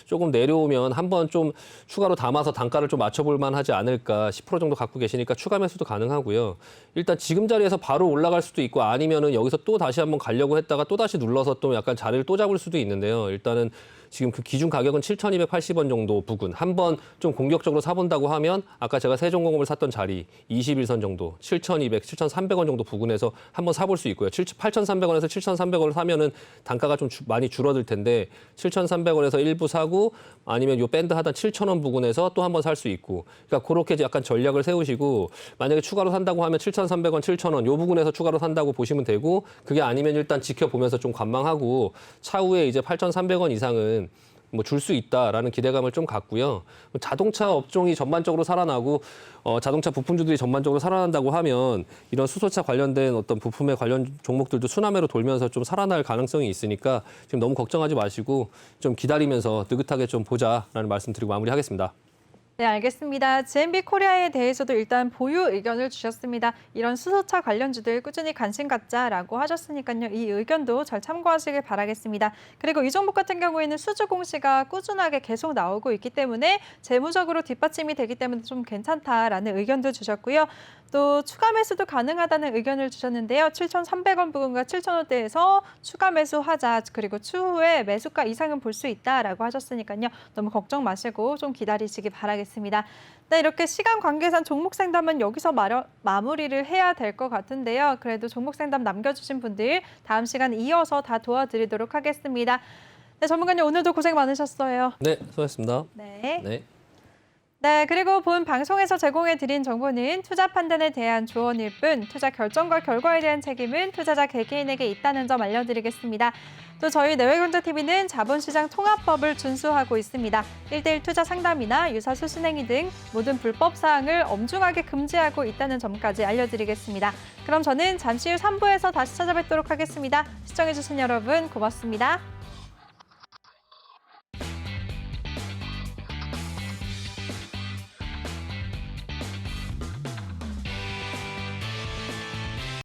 조금 내려오면 한번 좀 추가로 담아서 단가를 좀 맞춰볼 만하지 않을까 10% 정도 갖고 계시니까 추가 매수도 가능하고요. 일단 지금 자리에서 바로 올라갈 수도 있고 아니면은 여기서 또 다시 한번 가려고 했다가 또 다시 눌러서 또 약간 자리를 또 잡을 수도 있는데요. 일단은 지금 그 기준 가격은 7,280원 정도 부근. 한번 좀 공격적으로 사본다고 하면 아까 제가 세종공업을 샀던 자리 21선 정도 7,200, 7,300원 정도 부근에서 한번 사볼 수 있고요. 8,300원에서 7,300원을 사면은 단가가 좀 많이 줄어들 텐데 7,300원에서 일부 사고 아니면 요 밴드 하단 7,000원 부근에서 또 한번 살 수 있고. 그러니까 그렇게 약간 전략을 세우시고 만약에 추가로 산다고 하면 7,300원, 7,000원 요 부근에서 추가로 산다고 보시면 되고 그게 아니면 일단 지켜보면서 좀 관망하고 차후에 이제 8,300원 이상은 뭐 줄 수 있다라는 기대감을 좀 갖고요. 자동차 업종이 전반적으로 살아나고 자동차 부품주들이 전반적으로 살아난다고 하면 이런 수소차 관련된 어떤 부품의 관련 종목들도 순환매로 돌면서 좀 살아날 가능성이 있으니까 지금 너무 걱정하지 마시고 좀 기다리면서 느긋하게 좀 보자라는 말씀드리고 마무리하겠습니다. 네, 알겠습니다. GMB 코리아에 대해서도 일단 보유 의견을 주셨습니다. 이런 수소차 관련주들 꾸준히 관심 갖자라고 하셨으니까요. 이 의견도 잘 참고하시길 바라겠습니다. 그리고 이 종목 같은 경우에는 수주 공시가 꾸준하게 계속 나오고 있기 때문에 재무적으로 뒷받침이 되기 때문에 좀 괜찮다라는 의견도 주셨고요. 또 추가 매수도 가능하다는 의견을 주셨는데요. 7,300원 부근과 7,000원대에서 추가 매수하자. 그리고 추후에 매수가 이상은 볼 수 있다라고 하셨으니까요. 너무 걱정 마시고 좀 기다리시기 바라겠습니다. 네, 이렇게 시간 관계상 종목 상담은 여기서 마무리를 해야 될 것 같은데요. 그래도 종목 상담 남겨주신 분들 다음 시간 이어서 다 도와드리도록 하겠습니다. 네, 전문가님 오늘도 고생 많으셨어요. 네, 수고하셨습니다. 네. 네. 네, 그리고 본 방송에서 제공해드린 정보는 투자 판단에 대한 조언일 뿐 투자 결정과 결과에 대한 책임은 투자자 개개인에게 있다는 점 알려드리겠습니다. 또 저희 내외경제TV는 자본시장 통합법을 준수하고 있습니다. 1:1 투자 상담이나 유사 수신행위 등 모든 불법 사항을 엄중하게 금지하고 있다는 점까지 알려드리겠습니다. 그럼 저는 잠시 후 3부에서 다시 찾아뵙도록 하겠습니다. 시청해주신 여러분 고맙습니다.